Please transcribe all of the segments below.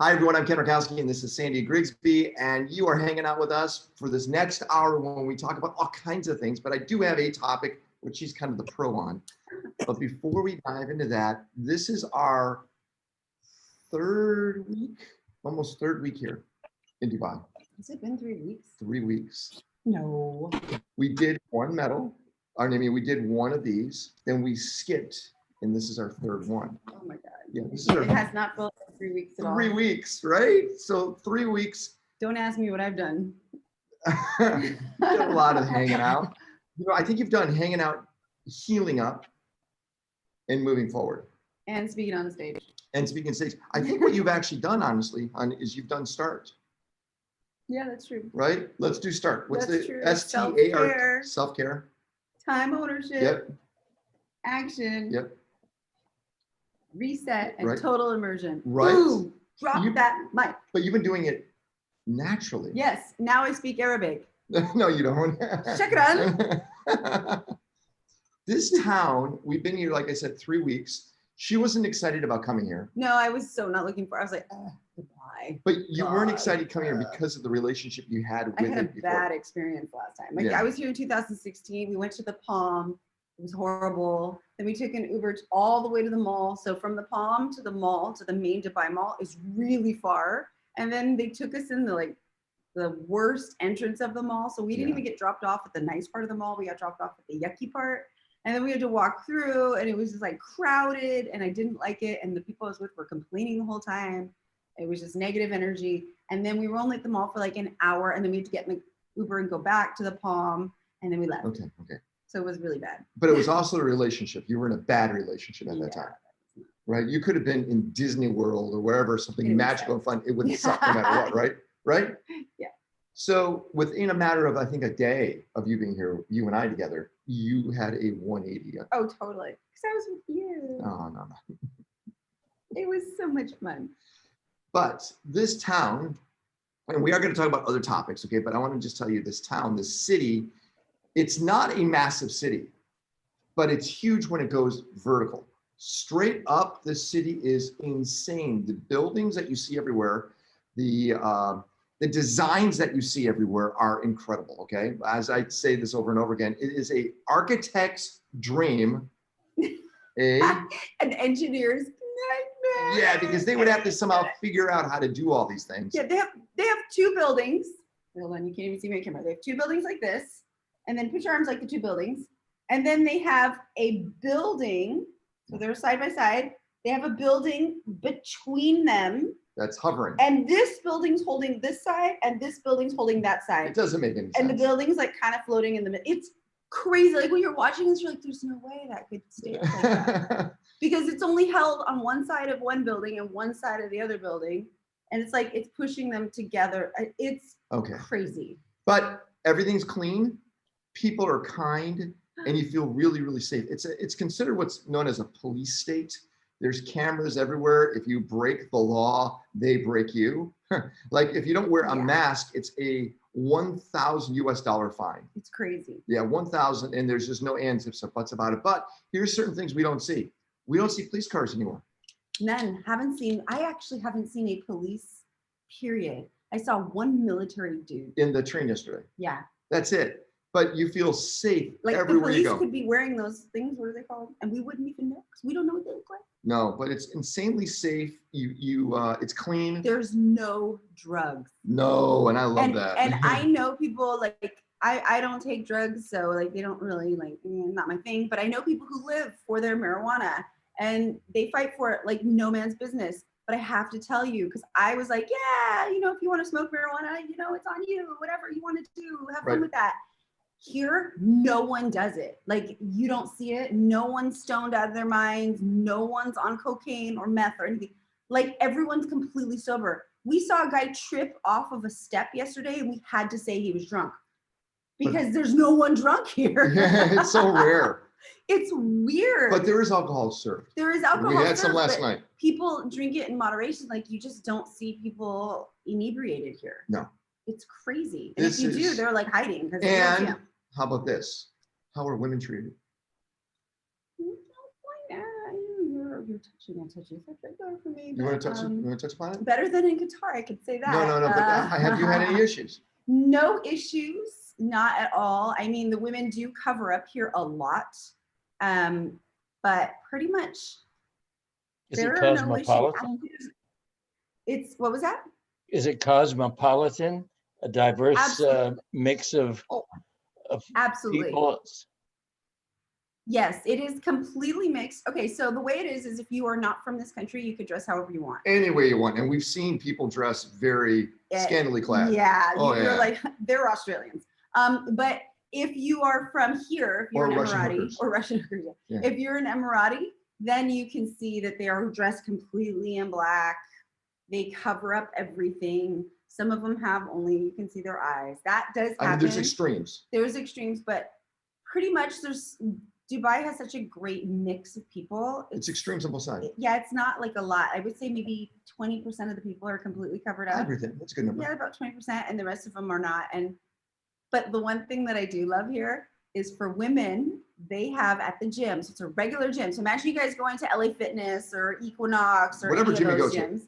Hi, everyone. I'm Ken Rakowski, and this is Sandy Grigsby, and you are hanging out with us for this next hour when we talk about all kinds of things. But I do have a topic which she's kind of the pro on. But before we dive into that, this is our third week, almost third week here in Dubai. Has it been 3 weeks? 3 weeks. No. We did one medal. I mean, we did one of these, then we skipped, and this is our third one. Oh my God. Yeah, this is It our has not felt like 3 weeks at all. 3 weeks, right? So 3 weeks. Don't ask me what I've done. You've done a lot of hanging out. You know, I think you've done hanging out, healing up, and moving forward. And speaking on the stage. And speaking of stage, I think what you've actually done, honestly, is you've done start. Yeah, that's true. Right? Let's do start. What's That's the true. STAR? Self-care. Time ownership. Yep. Action. Yep. Reset and Right. total immersion. Right. Boom. Drop that mic. But you've been doing it naturally. Yes. Now I speak Arabic. No, you don't. Shukran. This town, we've been here, like I said, 3 weeks. She wasn't excited about coming here. No, I was so not looking for. I was like, goodbye. But you weren't God. excited coming here because of the relationship you had with I had a it before. bad experience last time. Like Yeah. I was here in 2016. We went to the Palm. It was horrible. Then we took an Uber all the way to the mall. So from the Palm to the mall to the main Dubai Mall is really far. And then they took us in the worst entrance of the mall. So we didn't Yeah. even get dropped off at the nice part of the mall. We got dropped off at the yucky part. And then we had to walk through, and it was just like crowded, and I didn't like it. And the people I was with were complaining the whole time. It was just negative energy. And then we were only at the mall for like an hour, and then we had to get in the Uber and go back to the Palm, and then we left. Okay. So it was really bad. But it was also a relationship. You were in a bad relationship at that Yeah. time, right? You could have been in Disney World or wherever, something It would magical suck. and fun. It would suck no matter what, right? Right? Yeah. So within a matter of, I think, a day of you being here, you and I together, you had a 180. Oh, totally. Because I was with you. Oh, no. It was so much fun. But this town, and we are going to talk about other topics, okay? But I want to just tell you this town, this city, it's not a massive city, but it's huge when it goes vertical. Straight up, this city is insane. The buildings that you see everywhere, the designs that you see everywhere are incredible, okay? As I say this over and over again, it is a architect's dream. An engineer's nightmare. Yeah, because they would have to somehow figure out how to do all these things. Yeah, they have 2 buildings. Hold on, you can't even see my camera. They have 2 buildings like this, and then put your arms like the 2 buildings. And then they have a building, so they're side by side. They have a building between them. That's hovering. And this building's holding this side, and this building's holding that It side. doesn't make any sense. And the building's like kind of floating in the middle. It's crazy. Like when you're watching this, you're like, there's no way that could stay like that. Because it's only held on one side of one building and one side of the other building. And it's like, it's pushing them together. It's Okay. crazy. But everything's clean, people are kind, and you feel really, really safe. It's considered what's known as a police state. There's cameras everywhere. If you break the law, they break you. Like if you don't wear a Yeah. mask, it's a $1,000 fine. It's crazy. Yeah, 1,000, and there's just no ands, ifs, or buts about it. But here's certain things we don't see. We don't see police cars anymore. None. I actually haven't seen a police, period. I saw one military dude. In the train yesterday. Yeah. That's it. But you feel safe Like the everywhere you police go. could be wearing those things. What are they called? And we wouldn't even know because we don't know what they look like. No, but it's insanely safe. It's clean. There's no drugs. No, and I love that. And I know people like I don't take drugs, so like they don't really like not my thing. But I know people who live for their marijuana and they fight for it like no man's business. But I have to tell you, because I was like, yeah, if you want to smoke marijuana, it's on you. Whatever you want to do, have fun with that. Here, no one does it. Like you don't see it. No one's stoned out of their minds. No one's on cocaine or meth or anything. Like everyone's completely sober. We saw a guy trip off of a step yesterday and we had to say he was drunk because there's no one drunk here. Yeah, it's so rare. It's weird. But there is alcohol served. There is alcohol We had some served, last but night. people drink it in moderation. Like you just don't see people inebriated here. No. It's crazy. And This if you do, is- they're like hiding. And how about this? How are women treated? you're touching, I'll touch you. It's right there for me. You want to but, touch it? You want to touch upon it? better than in Qatar, I could say that. No. But have you had any issues? No issues, not at all. I mean, the women do cover up here a lot, but pretty much Is it there are no issues. cosmopolitan? It's, what was that? Is it cosmopolitan? A diverse Absolutely. mix of Absolutely. people? Yes, it is completely mixed. Okay, so the way it is if you are not from this country, you could dress however you want. Any way you want. And we've seen people dress very scantily clad. Yeah, Oh, you're yeah. like, they're Australians. But if you are from here, if you're Or an Russian Emirati, hookers. or Russian hookers, Yeah. if you're an Emirati, then you can see that they are dressed completely in black. They cover up everything. Some of them have only, you can see their eyes. That does happen. I mean, there's extremes. There's extremes, but pretty much Dubai has such a great mix of people. It's extremes on both sides. Yeah, it's not like a lot. I would say maybe 20% of the people are completely covered up. Everything. That's a good number. Yeah, about 20%, and the rest of them are not. But the one thing that I do love here is for women, they have at the gym. So it's a regular gym. So imagine you guys going to LA Fitness or Equinox or Whatever any gym of you those go to. gyms.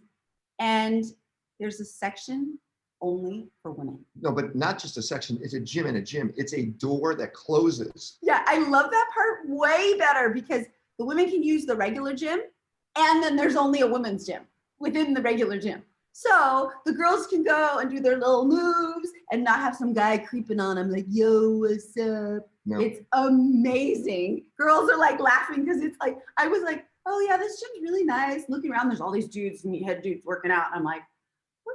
And there's a section only for women. No, but not just a section. It's a gym in a gym. It's a door that closes. Yeah, I love that part way better because the women can use the regular gym and then there's only a women's gym within the regular gym. So the girls can go and do their little moves and not have some guy creeping on them like, yo, what's up? No. It's amazing. Girls are like laughing because it's like, I was like, oh yeah, this gym's really nice. Looking around, there's all these dudes, meathead dudes working out. And I'm like,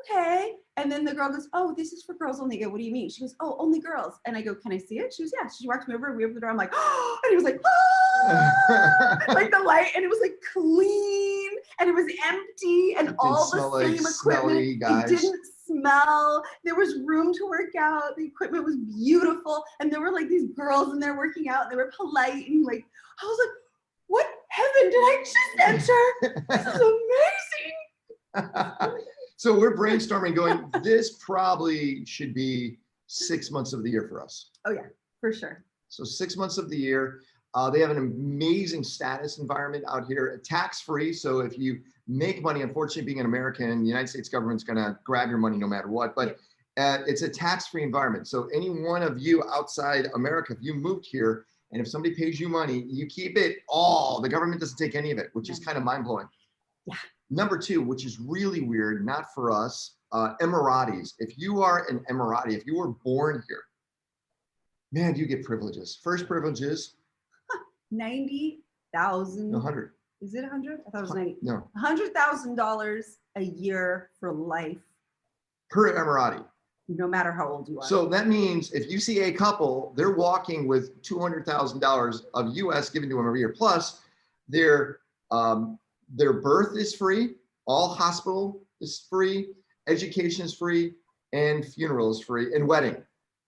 okay. And then the girl goes, oh, this is for girls only. I go, what do you mean? She goes, oh, only girls. And I go, can I see it? She goes, yeah. She walks me over, we open the door. I'm like, oh, and he was like, oh, like the light, and it was like clean, and it was empty, and It didn't all smell the like same smelly equipment. guys. It didn't smell. There was room to work out. The equipment was beautiful, and there were like these girls in there working out. And they were polite, and like, I was like, what heaven did I just enter? This is amazing. So we're brainstorming going, this probably should be 6 months of the year for us. Oh yeah, for sure. So 6 months of the year. They have an amazing status environment out here, tax-free. So if you make money, unfortunately being an American, the United States government's gonna grab your money no matter what, but it's a tax-free environment. So any one of you outside America, if you moved here, and if somebody pays you money, you keep it all. The government doesn't take any of it, which is kind of mind-blowing. Yeah. Number two, which is really weird, not for us, Emiratis. If you are an Emirati, if you were born here, man, you get privileges. First privileges, 90,000. 100. Is it 100? I thought it was 90. No, $100,000 a year for life, per Emirati. no matter how old you are. So that means if you see a couple, they're walking with $200,000 of US given to them every year. Plus, their birth is free, all hospital is free, education is free, and funeral is free, and wedding,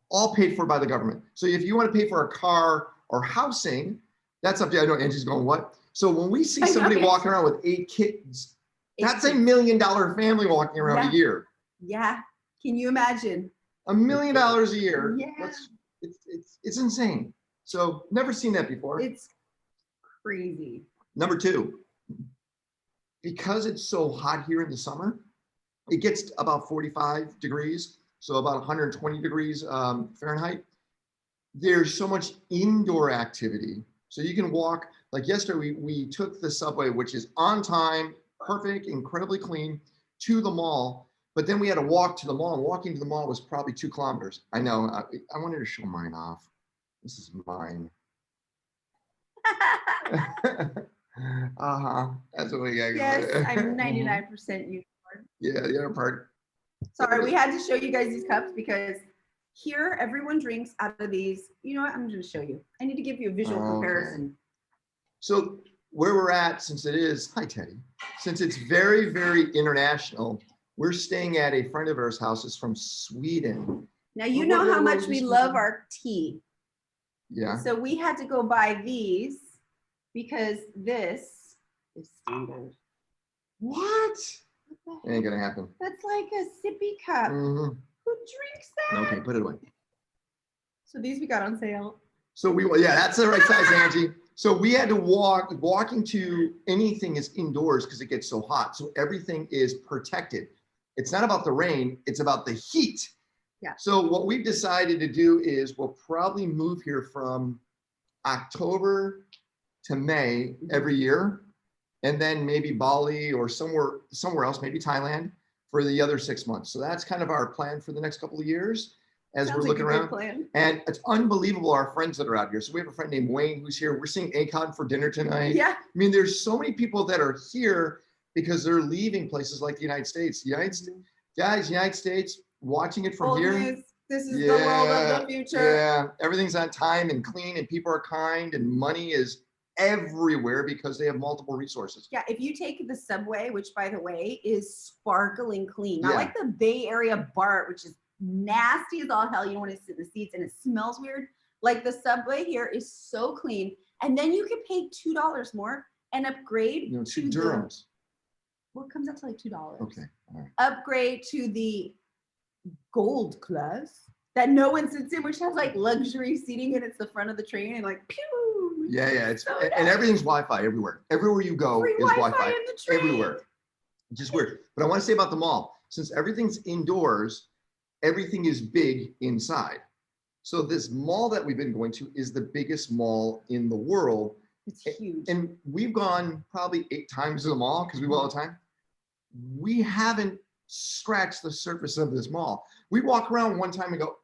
all paid for by the government. So if you want to pay for a car or housing, that's up to you. I know Angie's going, what? So when we see somebody walking around with 8 kids, that's $1 million family walking around a year. Yeah. Can you imagine? $1 million a year. Yeah. It's insane. So never seen that before. It's crazy. Number two, because it's so hot here in the summer, it gets about 45 degrees, so about 120 degrees Fahrenheit. There's so much indoor activity. So you can walk, like yesterday, we took the subway, which is on time, perfect, incredibly clean, to the mall. But then we had to walk to the mall, and walking to the mall was probably 2 kilometers. I know, I wanted to show mine off. This is mine. That's what we got. Yes, I'm 99% unicorn. Yeah, the other part. Sorry, we had to show you guys these cups because here everyone drinks out of these. You know what? I'm going to show you. I need to give you a visual comparison. So where we're at, since it is, hi Teddy, since it's very, very international, we're staying at a friend of ours' house. It's from Sweden. Now, you know how much we love our tea. Yeah. So we had to go buy these because this is standard. What? What the Ain't gonna happen. That's like a sippy cup. Mhm. Who drinks that? Okay, put it away. So these we got on sale. So yeah, that's the right size, Angie. So we had to walking to anything is indoors because it gets so hot. So everything is protected. It's not about the rain, it's about the heat. Yeah. So what we've decided to do is we'll probably move here from October to May every year, and then maybe Bali or somewhere else, maybe Thailand for the other 6 months. So that's kind of our plan for the next couple of years as Sounds we're like looking a good around. plan. And it's unbelievable our friends that are out here. So we have a friend named Wayne who's here. We're seeing Akon for dinner tonight. Yeah. I mean, there's so many people that are here because they're leaving places like the United States. United States, watching it from Old here. news. This is the world of the future. Yeah, everything's on time and clean, and people are kind, and money is everywhere because they have multiple resources. Yeah, if you take the subway, which by the way is sparkling clean, not Yeah. like the Bay Area BART, which is nasty as all hell. You don't want to sit in the seats and it smells weird. Like the subway here is so clean. And then you can pay $2 more and upgrade You know, to to Durham's. what comes out to like $2. Okay, all right. Upgrade to the gold class that no one sits in, which has like luxury seating and it's the front of the train and like pew. Yeah, it's So and nice. everything's Wi-Fi everywhere. Everywhere you go Free is Wi-Fi Wi-Fi in the train. everywhere. Just weird. But I want to say about the mall, since everything's indoors, everything is big inside. So this mall that we've been going to is the biggest mall in the world. It's huge. And we've gone probably 8 times to the mall because we go all the time. We haven't scratched the surface of this mall. We walk around one time and go,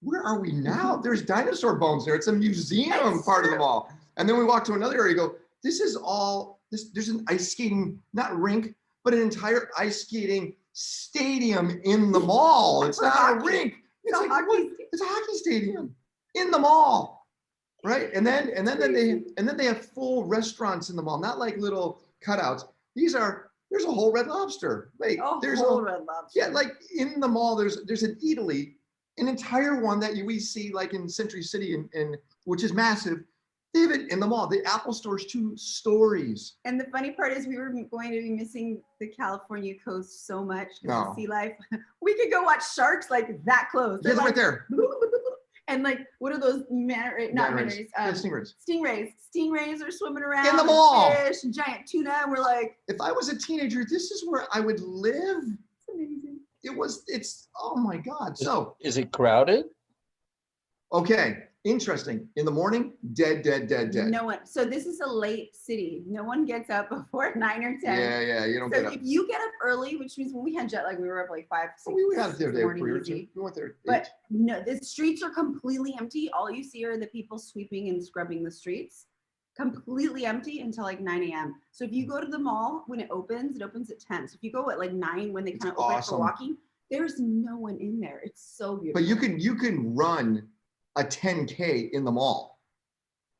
where are we now? There's dinosaur bones there. It's a museum That's part of the true. mall. And then we walk to another area and go, this is all, there's an ice skating, not rink, but an entire ice skating stadium in the mall. It's For not a hockey. rink. It's a like, hockey what? stadium. It's a hockey stadium in the mall. Right. And then they have full restaurants in the mall, not like little cutouts. There's a whole Red Lobster. Like there's whole Red Lobster. yeah, like in the mall, there's an Italy, an entire one that we see like in Century City and which is massive. They have it in the mall. The Apple Store's 2 stories. And the funny part is we were going to be missing the California coast so much because No. of sea life. We could go watch sharks like that close. Yeah, They're right there. And like, what are those not manatees? Yeah, stingrays. Stingrays. Stingrays are swimming around. In the and mall. Fish and giant tuna. And we're like, If I was a teenager, this is where I would live. it's amazing. It's oh my God. So Is it crowded? okay, interesting. In the morning, dead. No one. So this is a late city. No one gets up before 9 or 10. Yeah, you don't So get up. if you get up early, which means when we had jet lag, we were up like 5, 6. We went out there in the day morning 3 or easy. 2. We went there. But 8. no, the streets are completely empty. All you see are the people sweeping and scrubbing the streets. Completely empty until like 9 a.m. So if you go to the mall when it opens at 10. So if you go at like 9 when they It's kind of open for awesome. walking, there's no one in there. It's so beautiful. But you can run a 10K in the mall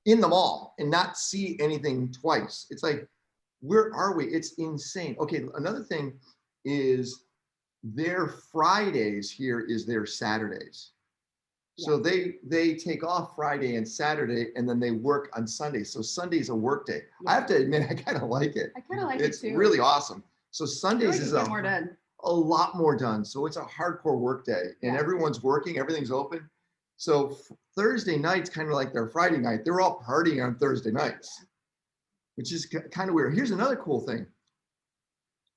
and not see anything twice. It's like, where are we? It's insane. Okay, another thing is their Fridays here is their Saturdays. So they take off Friday and Saturday and then they work on Sunday. So Sunday's a work day. I have to admit, I kind of like it. I kind of like It's it too. really awesome. So I feel Sundays like is you get more done. a lot more done. So it's a hardcore work day and Yeah. everyone's working, everything's open. So Thursday night's kind of like their Friday night. They're all partying on Thursday nights, which is kind of weird. Here's another cool thing.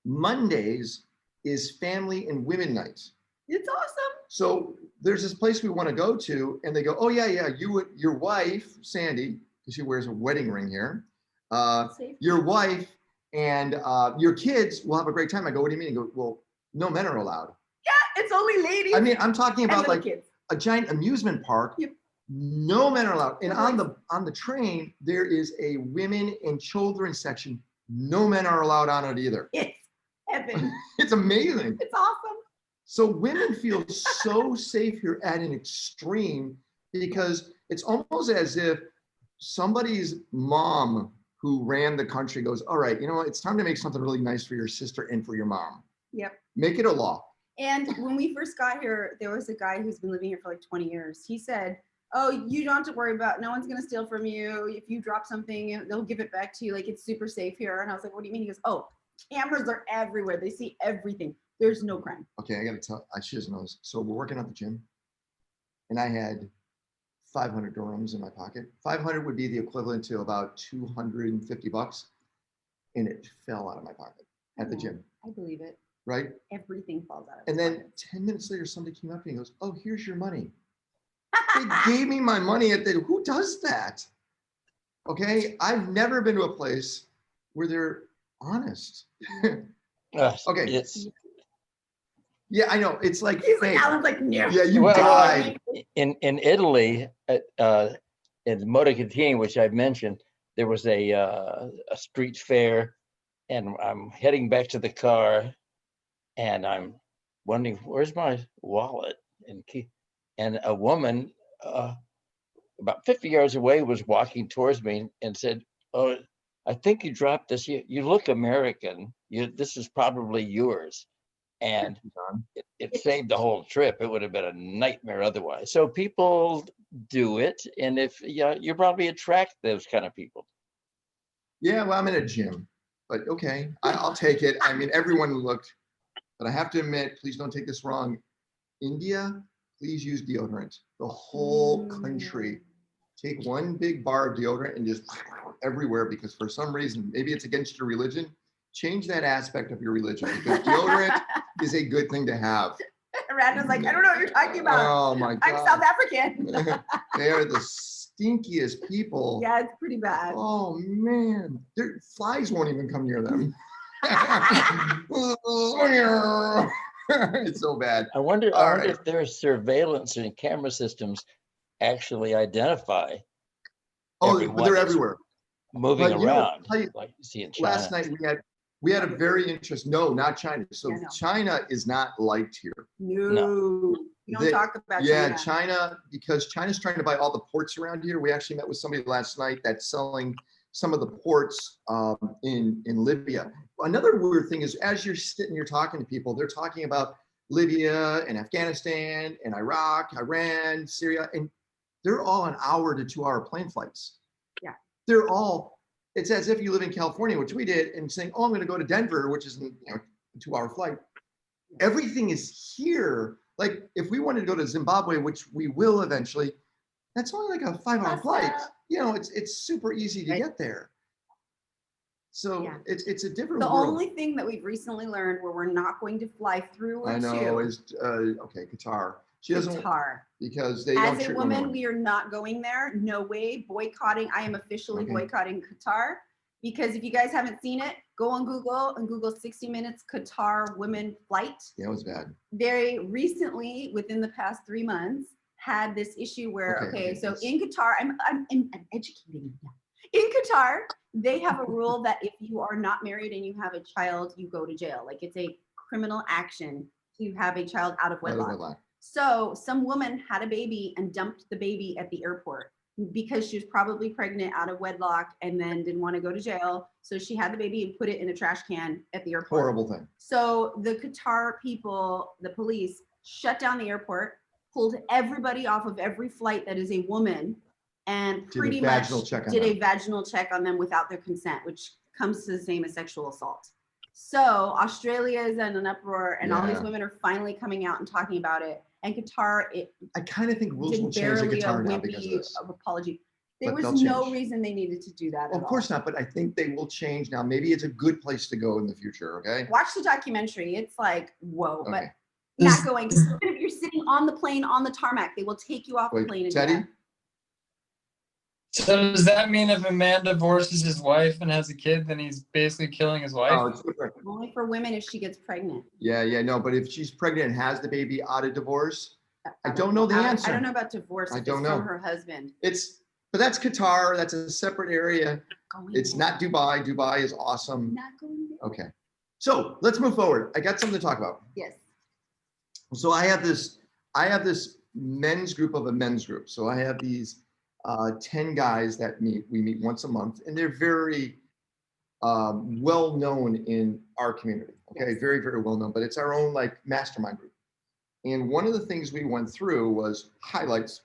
Mondays is family and women nights. It's awesome. So there's this place we want to go to and they go, oh yeah, your wife, Sandy, because she wears a wedding ring here. Safe. Your wife and your kids will have a great time. I go, what do you mean? He goes, well, no men are allowed. It's only ladies. I mean, I'm talking and about little like kids. a giant amusement park. Yep. No men are allowed. And Like- on the train, there is a women and children section. No men are allowed on it either. It's heaven. It's amazing. It's awesome. So women feel so safe here at an extreme because it's almost as if somebody's mom who ran the country goes, all right, you know what? It's time to make something really nice for your sister and for your mom. Yep. Make it a law. And when we first got here, there was a guy who's been living here for like 20 years. He said, oh, you don't have to worry about, no one's going to steal from you. If you drop something, they'll give it back to you. Like, it's super safe here. And I was like, what do you mean? He goes, oh, cameras are everywhere. They see everything. There's no crime. Okay, I gotta tell, she doesn't know this. So we're working at the gym and I had 500 dirhams in my pocket. 500 would be the equivalent to about $250, and it fell out of my pocket at the Yeah. gym, I believe it. right? Everything falls out of And his then pockets. 10 minutes later, somebody came up to me and goes, "Oh, here's your money." They gave me my money at the, who does that? Okay, I've never been to a place where they're honest. Okay. It's, Yeah, I know, it's like He's like, fake. Alan's like, no. Yeah, you well, died. in Italy, in Montecassino, which I've mentioned, there was a street fair, and I'm heading back to the car, and I'm wondering, where's my wallet and key? And a woman about 50 yards away was walking towards me and said, "Oh, I think you dropped this. You look American. This is probably yours." And it saved the whole trip. It would have been a nightmare otherwise. So people do it, and if you probably attract those kind of people. Yeah, well, I'm in a gym, but okay, I'll take it. I mean, everyone looked, but I have to admit, please don't take this wrong. India, please use deodorant. The whole country. Take one big bar of deodorant and just everywhere, because for some reason, maybe it's against your religion. Change that aspect of your religion, because deodorant is a good thing to have. Randall's like, I don't know what you're talking about. Oh my I'm South God. African. They are the stinkiest people. Yeah, it's pretty bad. Oh man, their flies won't even come near them. It's so bad. I wonder All right. if their surveillance and camera systems actually identify Oh, everyone but they're that's everywhere. moving But, you know, around, tell you, like you see in China. last night we had a very interesting. No, not China. So Yeah, no. China is not liked here. No. You don't They- talk about Yeah, China. China, because China's trying to buy all the ports around here. We actually met with somebody last night that's selling some of the ports in Libya. Another weird thing is, as you're sitting, you're talking to people, they're talking about Libya and Afghanistan and Iraq, Iran, Syria, and they're all an hour to 2 hour plane flights. Yeah. They're all, it's as if you live in California, which we did, and saying, "Oh, I'm going to go to Denver," which is a 2 hour flight. Everything is here. Like if we wanted to go to Zimbabwe, which we will eventually, that's only like a 5 hour flight. You know, it's super easy to Right. get there. So Yeah. it's a different The world. only thing that we've recently learned where we're not going to fly through or I know to is okay, Qatar. She doesn't, Qatar. because they don't As a treat woman, women. we are not going there. No way. Boycotting. I am officially Okay. boycotting Qatar, because if you guys haven't seen it, go on Google and Google 60 Minutes Qatar women flight. Yeah, it was bad. They recently, within the past 3 months, had this issue where, Okay, so yes. in Qatar, I'm educating you now. In Qatar, they have a rule that if you are not married and you have a child, you go to jail. Like it's a criminal action to have a child out of Out of wedlock. wedlock. So some woman had a baby and dumped the baby at the airport because she was probably pregnant out of wedlock and then didn't want to go to jail. So she had the baby and put it in a trash can at the airport. Horrible thing. So the Qatar people, the police, shut down the airport, pulled everybody off of every flight that is a woman, and Did a pretty much vaginal check on did a them. vaginal check on them without their consent, which comes to the same as sexual assault. So Australia is in an uproar, and all these Yeah. women are finally coming out and talking about it. And Qatar, it I kind of think rules will did change in barely a Qatar now because of wimpy this. apology. There But was they'll no change. reason they needed to do that. Well, of course not, but I think they will change now. Maybe it's a good place to go in the future. Okay. Watch the documentary. It's like, whoa, but Okay. not going. Even if you're sitting on the plane on the tarmac, they will take you off the Wait, plane. And Teddy? So does that mean if a man divorces his wife and has a kid, then he's basically killing his wife? Oh, it's different. Only for women if she gets pregnant. Yeah, no, but if she's pregnant and has the baby out of divorce, I don't know the answer. I don't know about divorce. I if don't it's know. From her husband. but that's Qatar. That's a separate area. Going It's there. not Dubai. Dubai is awesome. Not going there. Okay. So let's move forward. I got something to talk about. Yes. So I have this men's group of a men's group. So I have these 10 guys that we meet once a month, and they're very well known in our community. Okay, Yes. very, very well known, but it's our own like mastermind group. And one of the things we went through was highlights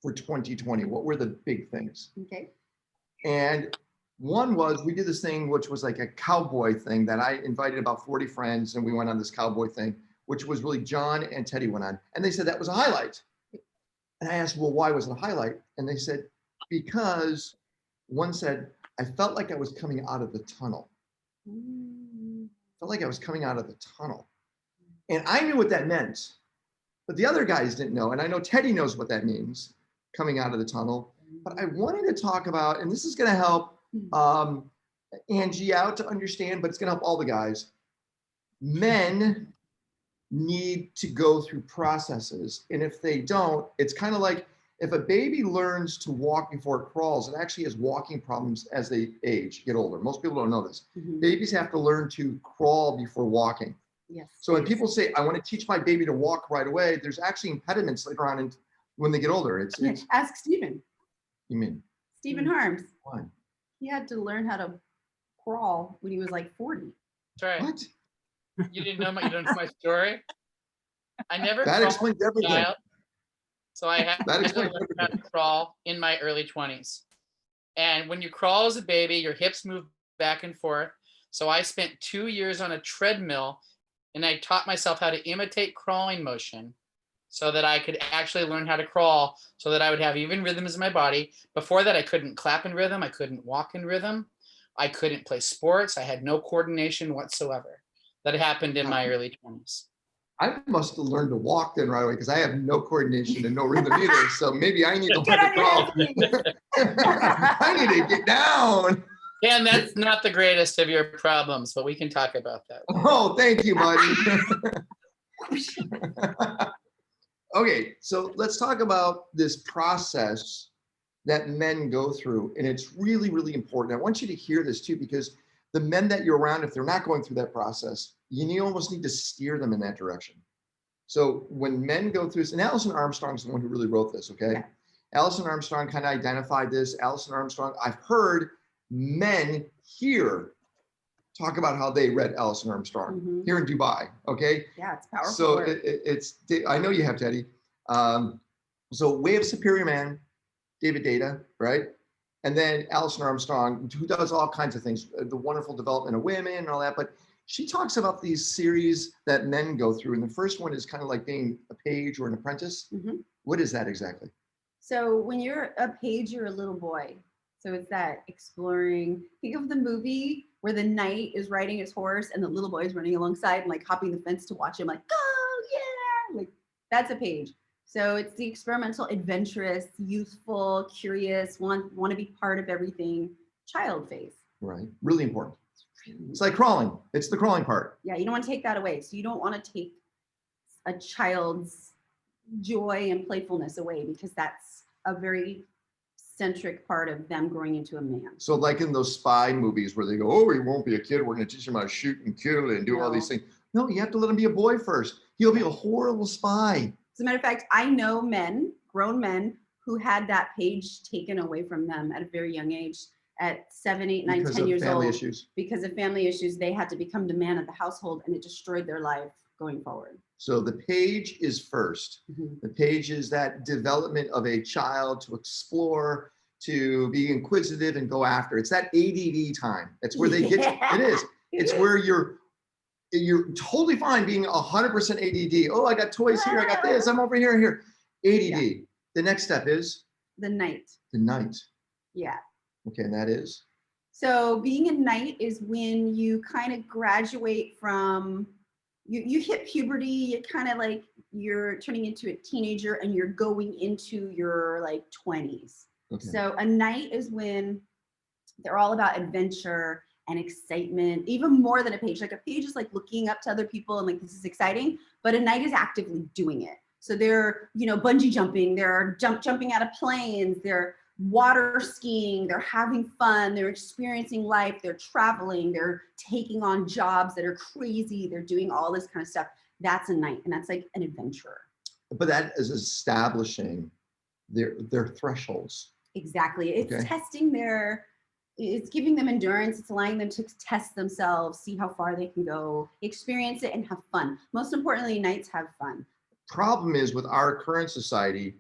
for 2020. What were the big things? Okay. And one was, we did this thing, which was like a cowboy thing that I invited about 40 friends, and we went on this cowboy thing, which was really John and Teddy went on. And they said that was a highlight. And I asked, well, why was it a highlight? And they said, because one said, I felt like I was coming out of the tunnel. Felt like I was coming out of the tunnel. And I knew what that meant, but the other guys didn't know. And I know Teddy knows what that means, coming out of the tunnel. But I wanted to talk about, and this is going to help Angie out to understand, but it's going to help all the guys. Men need to go through processes. And if they don't, it's kind of like if a baby learns to walk before it crawls, it actually has walking problems as they age, get older. Most people don't know this. Babies have to learn to crawl before walking. Yes. So when people say, I want to teach my baby to walk right away, there's actually impediments later on when they get older. It's Ask Stephen. you mean, Stephen Harms. why? He had to learn how to crawl when he was like 40. That's right. What? You didn't know my story. I never That crawled explains as a everything. child, so I had That to explains learn how to crawl in my early 20s. And when you crawl as a baby, your hips move back and forth. So I spent 2 years on a treadmill, and I taught myself how to imitate crawling motion so that I could actually learn how to crawl, so that I would have even rhythms in my body. Before that, I couldn't clap in rhythm. I couldn't walk in rhythm. I couldn't play sports. I had no coordination whatsoever. That happened in my early 20s. I must have learned to walk then right away because I have no coordination and no rhythm either. So maybe I need to Get learn to on your crawl. hands, I need to get down. And that's not the greatest of your problems, but we can talk about that. Oh, thank you, buddy. Okay, so let's talk about this process that men go through. And it's really, really important. I want you to hear this too, because the men that you're around, if they're not going through that process, you almost need to steer them in that direction. So when men go through this, and Alison Armstrong is the one who really wrote this, okay? Yeah. Alison Armstrong kind of identified this. Alison Armstrong, I've heard men here talk about how they read Alison Armstrong Mhm. here in Dubai, okay? Yeah, it's powerful. So work. it's, I know you have, Teddy. So Way of Superior Man, David Data, right? And then Alison Armstrong, who does all kinds of things, the wonderful development of women and all that. But she talks about these series that men go through. And the first one is kind of like being a page or an apprentice. Mhm. What is that exactly? So when you're a page, you're a little boy. So it's that exploring. Think of the movie where the knight is riding his horse and the little boy is running alongside and like hopping the fence to watch him, like, go, yeah. Like that's a page. So it's the experimental, adventurous, youthful, curious, want to be part of everything child phase. Right. Really important. It's like crawling. It's the crawling part. Yeah, you don't want to take that away. So you don't want to take a child's joy and playfulness away because that's a very centric part of them growing into a man. So like in those spy movies where they go, oh, he won't be a kid. We're going to teach him how to shoot and kill and do all these things. No, you have to let him be a boy first. He'll be a horrible spy. As a matter of fact, I know men, grown men, who had that page taken away from them at a very young age, at 7, 8, 9, Because 10 of years family old. issues. Because of family issues, they had to become the man of the household and it destroyed their life going forward. So the page is first. Mhm. The page is that development of a child to explore, to be inquisitive and go after. It's that ADD time. That's where they get you. It is. It's where you're totally fine being 100% ADD. Oh, I got toys here. I got this. I'm over here. ADD. Yeah. The next step is The knight. the night. Yeah. Okay, and that is? So being a knight is when you kind of graduate from, you hit puberty, you kind of like, you're turning into a teenager and you're going into your like 20s. Okay. So a knight is when they're all about adventure and excitement, even more than a page. Like a page is like looking up to other people and like, this is exciting, but a knight is actively doing it. So they're, bungee jumping, they're jumping out of planes, they're water skiing, they're having fun, they're experiencing life, they're traveling, they're taking on jobs that are crazy, they're doing all this kind of stuff. That's a knight, and that's like an adventurer. But that is establishing their thresholds. Exactly. It's Okay. testing it's giving them endurance. It's allowing them to test themselves, see how far they can go, experience it and have fun. Most importantly, knights have fun. Problem is with our current society,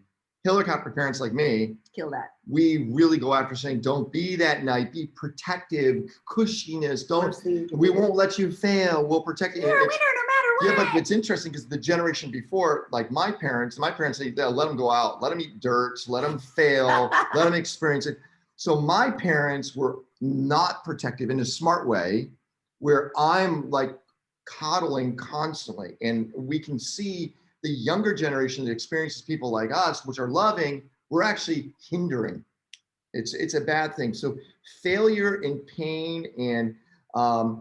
helicopter parents like me, Kill that. we really go after saying, don't be that knight, be protective, cushiness, don't, Absolutely. we won't let you fail, we'll protect you. You're a It's- winner no matter Yeah, what. but it's interesting because the generation before, like my parents say, "Yeah, let them go out, let them eat dirt, let them fail, let them experience it." So my parents were not protective in a smart way, where I'm like coddling constantly. And we can see the younger generation that experiences people like us, which are loving, we're actually hindering. It's a bad thing. So failure and pain and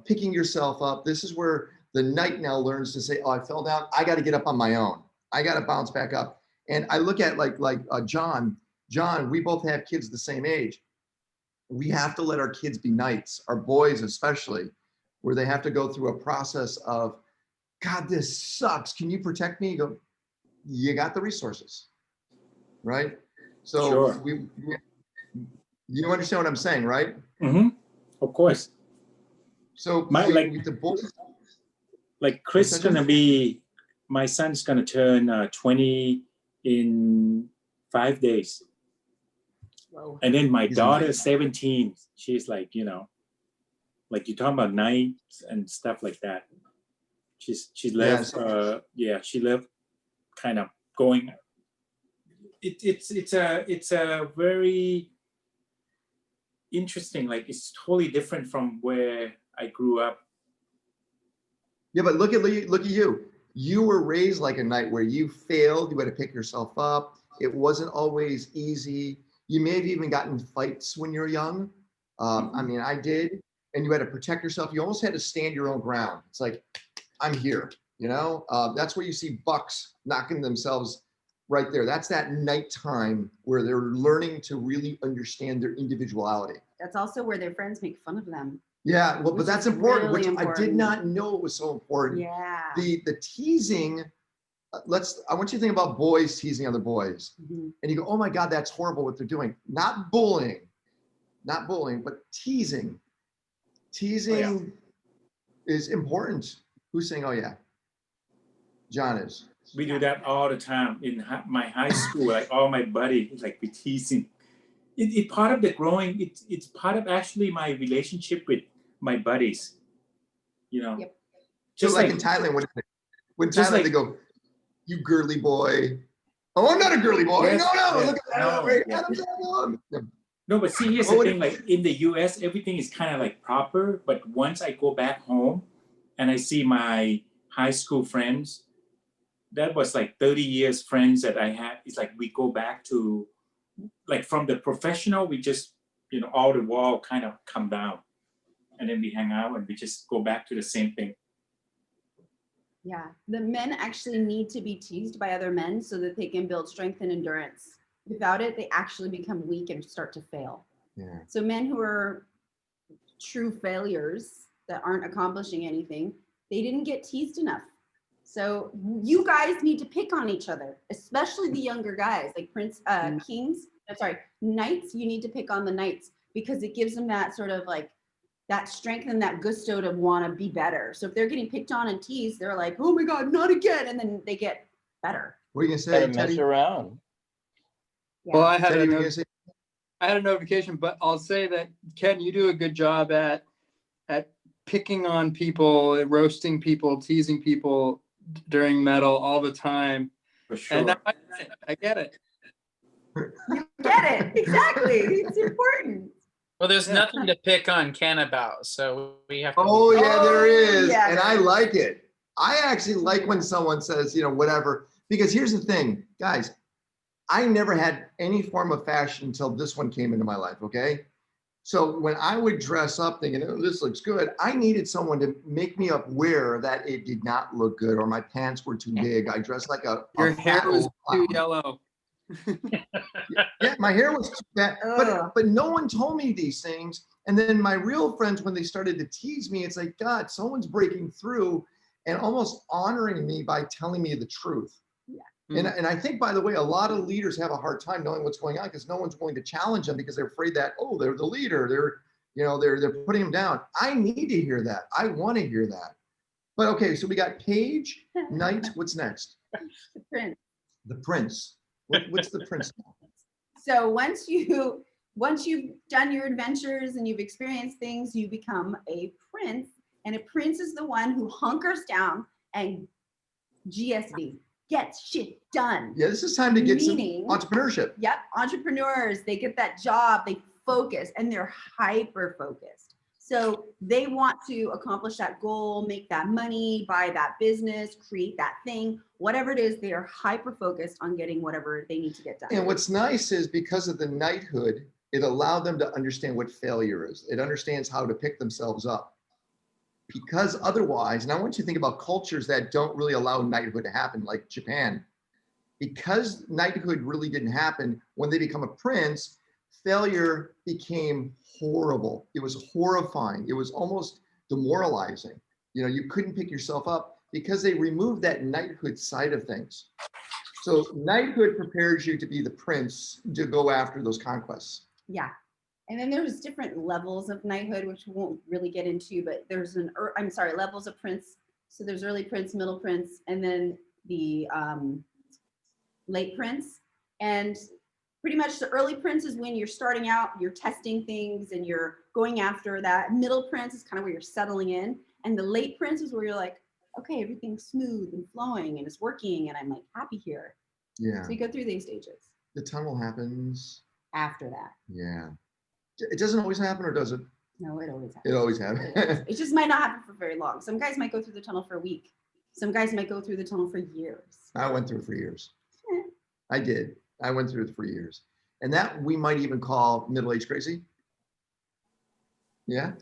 picking yourself up. This is where the knight now learns to say, "Oh, I fell down. I got to get up on my own. I got to bounce back up." And I look at like John. John, we both have kids the same age. We have to let our kids be knights, our boys especially, where they have to go through a process of, "God, this sucks. Can you protect me?" You go, "You got the resources, right?" So Sure. you understand what I'm saying, right? Mm-hmm. Of course. So Like the boys, Chris What's that, gonna be, my son's gonna turn 20 in 5 days, Whoa. and then my He's a daughter knight. 17. She's like, like you talking about knights and stuff like that. She left. She left, kind of going. It's a very interesting. Like it's totally different from where I grew up. Yeah, but look at you. You were raised like a knight where you failed, you had to pick yourself up. It wasn't always easy. You may have even gotten in fights when you were young. I mean, I did, and you had to protect yourself. You almost had to stand your own ground. It's like, I'm here, That's where you see bucks knocking themselves right there. That's that nighttime where they're learning to really understand their individuality. That's also where their friends make fun of them. Yeah, well, but Which that's is important, really which I did important. not know it was so important. Yeah. The teasing, I want you to think about boys teasing other boys. Mhm. And you go, "Oh my God, that's horrible what they're doing." Not bullying, but teasing. Teasing is important. Who's saying, "Oh yeah"? John is. We do that all the time in my high school. Like all my buddies, like we teasing. It part of the growing. It's part of actually my relationship with my buddies. Yep. So Just like in Thailand, when just Thailand like- they go, "You girly boy." "Oh, I'm not a girly boy." Yes, No, yes, look at no, that. yeah. Adam. No, but see, here's Oh, the what- thing. Like in the U.S., everything is kind of like proper. But once I go back home, and I see my high school friends, that was like 30 years friends that I had. It's like we go back to, like from the professional, we just, all the wall kind of come down, and then we hang out and we just go back to the same thing. Yeah. The men actually need to be teased by other men so that they can build strength and endurance. Without it, they actually become weak and start to fail. Yeah. So men who are true failures that aren't accomplishing anything, they didn't get teased enough. So you guys need to pick on each other, especially the younger guys, like knights. You need to pick on the knights because it gives them that sort of like that strength and that gusto to want to be better. So if they're getting picked on and teased, they're like, "Oh my God, not again," and then they get better. What are you gonna say, Gotta mess Teddy? around. Yeah. Well, I had Teddy, a what are you gonna say? notification, but I'll say that Ken, you do a good job at picking on people, roasting people, teasing people during metal all the time. For sure. And I get it. You get it. Exactly. It's important. Well, there's Yeah. nothing to pick on Ken about, so we have to. Oh yeah, there is, yeah, and there I is. like it. I actually like when someone says, whatever, because here's the thing, guys. I never had any form of fashion until this one came into my life. Okay, so when I would dress up thinking, "Oh, this looks good," I needed someone to make me aware that it did not look good or my pants were too big. I dressed like a Your fat hair was old too clown. yellow. Yeah, my hair was too fat, Ugh. but no one told me these things. And then my real friends, when they started to tease me, it's like, God, someone's breaking through and almost honoring me by telling me the truth. Yeah. And I think, by the way, a lot of leaders have a hard time knowing what's going on because no one's willing to challenge them because they're afraid that, oh, they're the leader. They're putting them down. I need to hear that. I want to hear that. But okay, so we got Page, Knight. What's next? The prince. The Prince. What's the Prince? So once you've done your adventures and you've experienced things, you become a prince. And a prince is the one who hunkers down and GSV, gets shit done. Yeah, this is time to get some Meaning- entrepreneurship. Yep, entrepreneurs, they get that job, they focus, and they're hyper focused. So they want to accomplish that goal, make that money, buy that business, create that thing, whatever it is, they are hyper focused on getting whatever they need to get done. And what's nice is because of the knighthood, it allowed them to understand what failure is. It understands how to pick themselves up. Because otherwise, and I want you to think about cultures that don't really allow knighthood to happen, like Japan. Because knighthood really didn't happen, when they become a prince, failure became horrible. It was horrifying. It was almost demoralizing. You know, you couldn't pick yourself up because they removed that knighthood side of things. So knighthood prepares you to be the prince to go after those conquests. Yeah. And then there's different levels of knighthood, which we won't really get into, but there's levels of prince. So there's early prince, middle prince, and then the late prince. And pretty much the early prince is when you're starting out, you're testing things and you're going after that. Middle prince is kind of where you're settling in. And the late prince is where you're like, okay, everything's smooth and flowing and it's working and I'm like happy here. Yeah. So you go through these stages The tunnel happens. after that. Yeah. It doesn't always happen, or does it? No, it always happens. It always happens. It just might not happen for very long. Some guys might go through the tunnel for a week. Some guys might go through the tunnel for years. I went through it for years. Yeah. I did. I went through it for years. And that we might even call middle-age crazy. Yeah?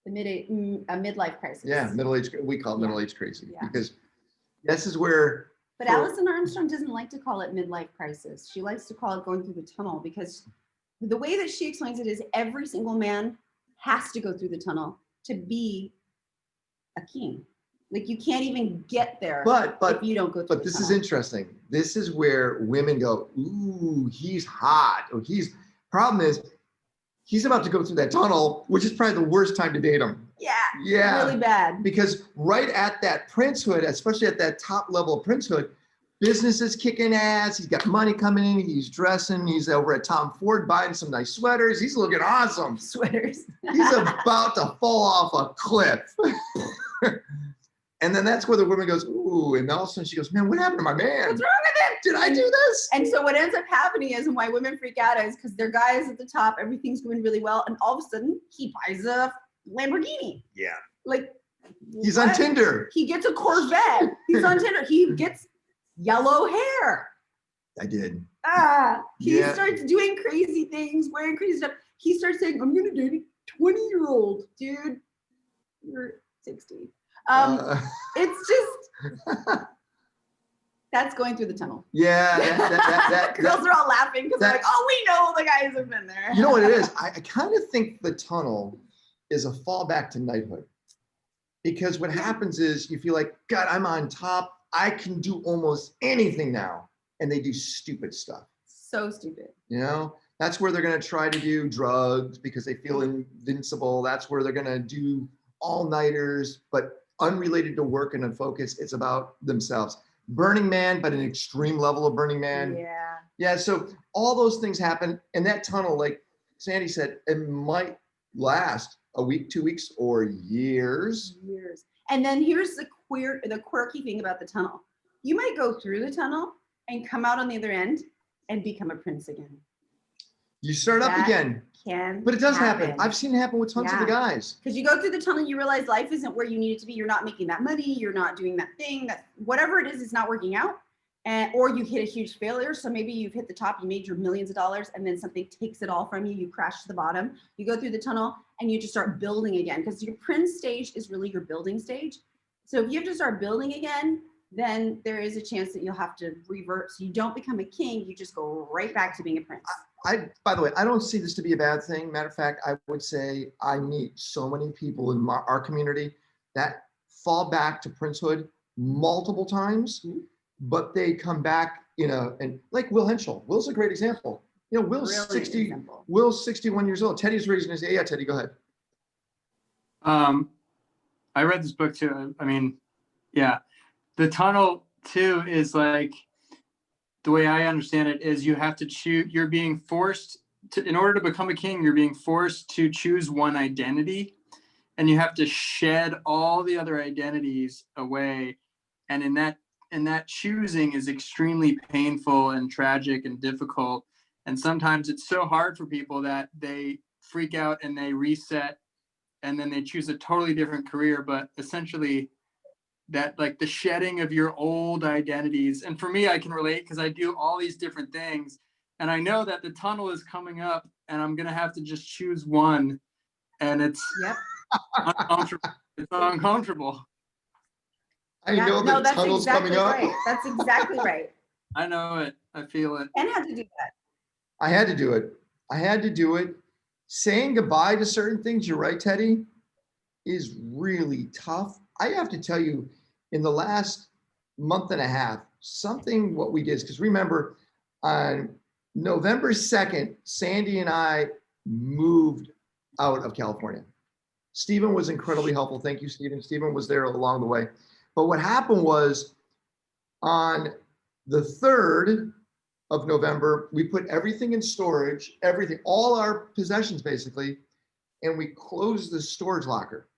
A midlife crisis. Yeah, middle-age, we call it Yeah. middle-age crazy Yeah. because this is where, But for- Alison Armstrong doesn't like to call it midlife crisis. She likes to call it going through the tunnel because the way that she explains it is every single man has to go through the tunnel to be a king. Like you can't even get there but if you don't go through But the this is tunnel. interesting. This is where women go, ooh, he's hot. Or problem is, he's about to go through that tunnel, which is probably the worst time to date him. Yeah, Yeah. really bad. Because right at that princehood, especially at that top level of princehood, business is kicking ass. He's got money coming in. He's dressing. He's over at Tom Ford buying some nice sweaters. He's looking awesome. Sweaters. He's about to fall off a cliff. And then that's where the woman goes, ooh, and all of a sudden she goes, man, what happened to my man? What's wrong with him? Did I do this? And so what ends up happening is, and why women freak out is because their guy is at the top, everything's going really well, and all of a sudden he buys a Lamborghini. Yeah. Like He's on what? Tinder. He gets a Corvette. He's on Tinder. He gets yellow hair. I did. He Yeah. starts doing crazy things, wearing crazy stuff. He starts saying, I'm gonna date a 20-year-old. Dude, you're 60. It's just that's going through the tunnel. Yeah. that- Girls are all laughing because they're like, that- oh, we know the guys have been there. You know what it is? I kind of think the tunnel is a fallback to knighthood. Because what happens is you feel like, God, I'm on top. I can do almost anything now. And they do stupid stuff. So stupid. You know, that's where they're going to try to do drugs because they feel invincible. That's where they're going to do all-nighters, but unrelated to work and focus. It's about themselves. Burning Man, but an extreme level of Burning Man. Yeah. Yeah, so all those things happen. And that tunnel, like Sandy said, it might last a week, 2 weeks, or years. Years. And then here's the quirky thing about the tunnel. You might go through the tunnel and come out on the other end and become a prince again. You start up That again, Can but it does happen. I've seen it happen with tons of the Yeah. guys. Because you go through the tunnel, you realize life isn't where you need it to be. You're not making that money. You're not doing that thing. That whatever it is, it's not working out. And or you hit a huge failure. So maybe you've hit the top, you made your millions of dollars, and then something takes it all from you. You crash to the bottom. You go through the tunnel and you just start building again. Because your prince stage is really your building stage. So if you have to start building again, then there is a chance that you'll have to revert. So you don't become a king. You just go right back to being a prince. By the way, I don't see this to be a bad thing. Matter of fact, I would say I meet so many people in our community that fall back to princehood multiple times, but they come back, and like Will Henschel. Will's a great example. Will's Really 60. simple. Will's 61 years old. Teddy's raising his. Yeah, Teddy, go ahead. I read this book too. I mean, yeah, the tunnel too is like, the way I understand it is you have to choose, you're being forced to, in order to become a king, you're being forced to choose one identity, and you have to shed all the other identities away And in that choosing is extremely painful and tragic and difficult. And sometimes it's so hard for people that they freak out and they reset and then they choose a totally different career. But essentially, that like the shedding of your old identities. And for me, I can relate because I do all these different things. And I know that the tunnel is coming up and I'm going to have to just choose one. And it's Yep. uncomfortable. It's uncomfortable. I Yeah, know no, the that's tunnel's exactly coming up. right. That's exactly right. I know it. I feel it. And had to do that. I had to do it. I had to do it. Saying goodbye to certain things, you're right, Teddy, is really tough. I have to tell you, in the last month and a half, what we did is, because remember, on November 2nd, Sandy and I moved out of California. Stephen was incredibly helpful. Thank you, Stephen. Stephen was there along the way. But what happened was, on the 3rd of November, we put everything in storage, everything, all our possessions basically, and we closed the storage locker.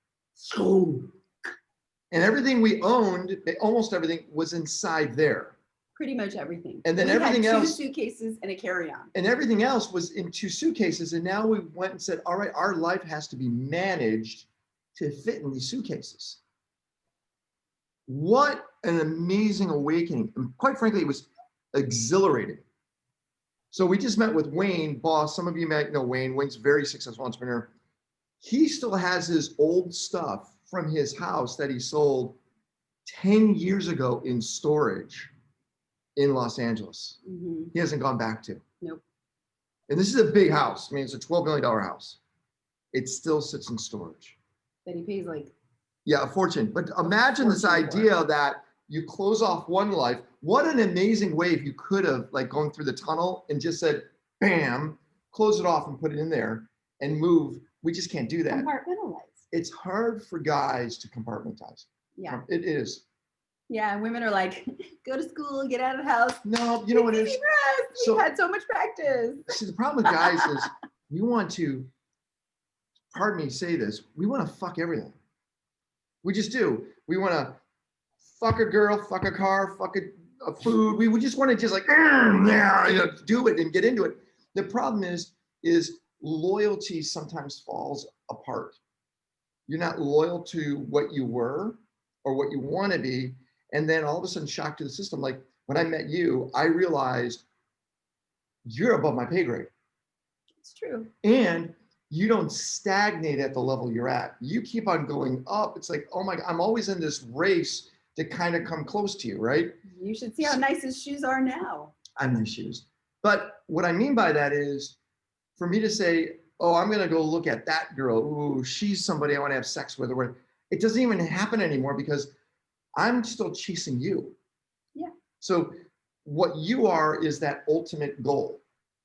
And everything we owned, almost everything, was inside there. Pretty much everything. And then We everything had else- 2 suitcases and a carry-on. And everything else was in 2 suitcases. And now we went and said, all right, our life has to be managed to fit in these suitcases. What an amazing awakening. And quite frankly, it was exhilarating. So we just met with Wayne Boss. Some of you might know Wayne. Wayne's a very successful entrepreneur. He still has his old stuff from his house that he sold 10 years ago in storage in Los Angeles. Mhm. He hasn't gone back to. Nope. And this is a big house. I mean, it's a $12 million house. It still sits in storage. That he pays like, Yeah, a fortune. But imagine this fortune for it. idea that you close off one life. What an amazing way if you could have like gone through the tunnel and just said, bam, close it off and put it in there and move. We just can't do that. compartmentalize. It's hard for guys to compartmentalize. Yeah. It is. Yeah. And women are like, go to school, get out of the house. No, you know what it is? Easy for us. So- We've had so much practice. See, the problem with guys is we want to, pardon me, say this, we want to fuck everything. We just do. We want to fuck a girl, fuck a car, fuck a food. We just want to just like, yeah, you know, do it and get into it. The problem is loyalty sometimes falls apart. You're not loyal to what you were or what you want to be. And then all of a sudden shock to the system. Like when I met you, I realized you're above my pay grade. It's true. And you don't stagnate at the level you're at. You keep on going up. It's like, oh my God, I'm always in this race to kind of come close to you, right? You should see how nice his shoes are now. I'm in shoes. But what I mean by that is for me to say, oh, I'm going to go look at that girl. Ooh, she's somebody I want to have sex with. Or it doesn't even happen anymore because I'm still chasing you. Yeah. So what you are is that ultimate goal.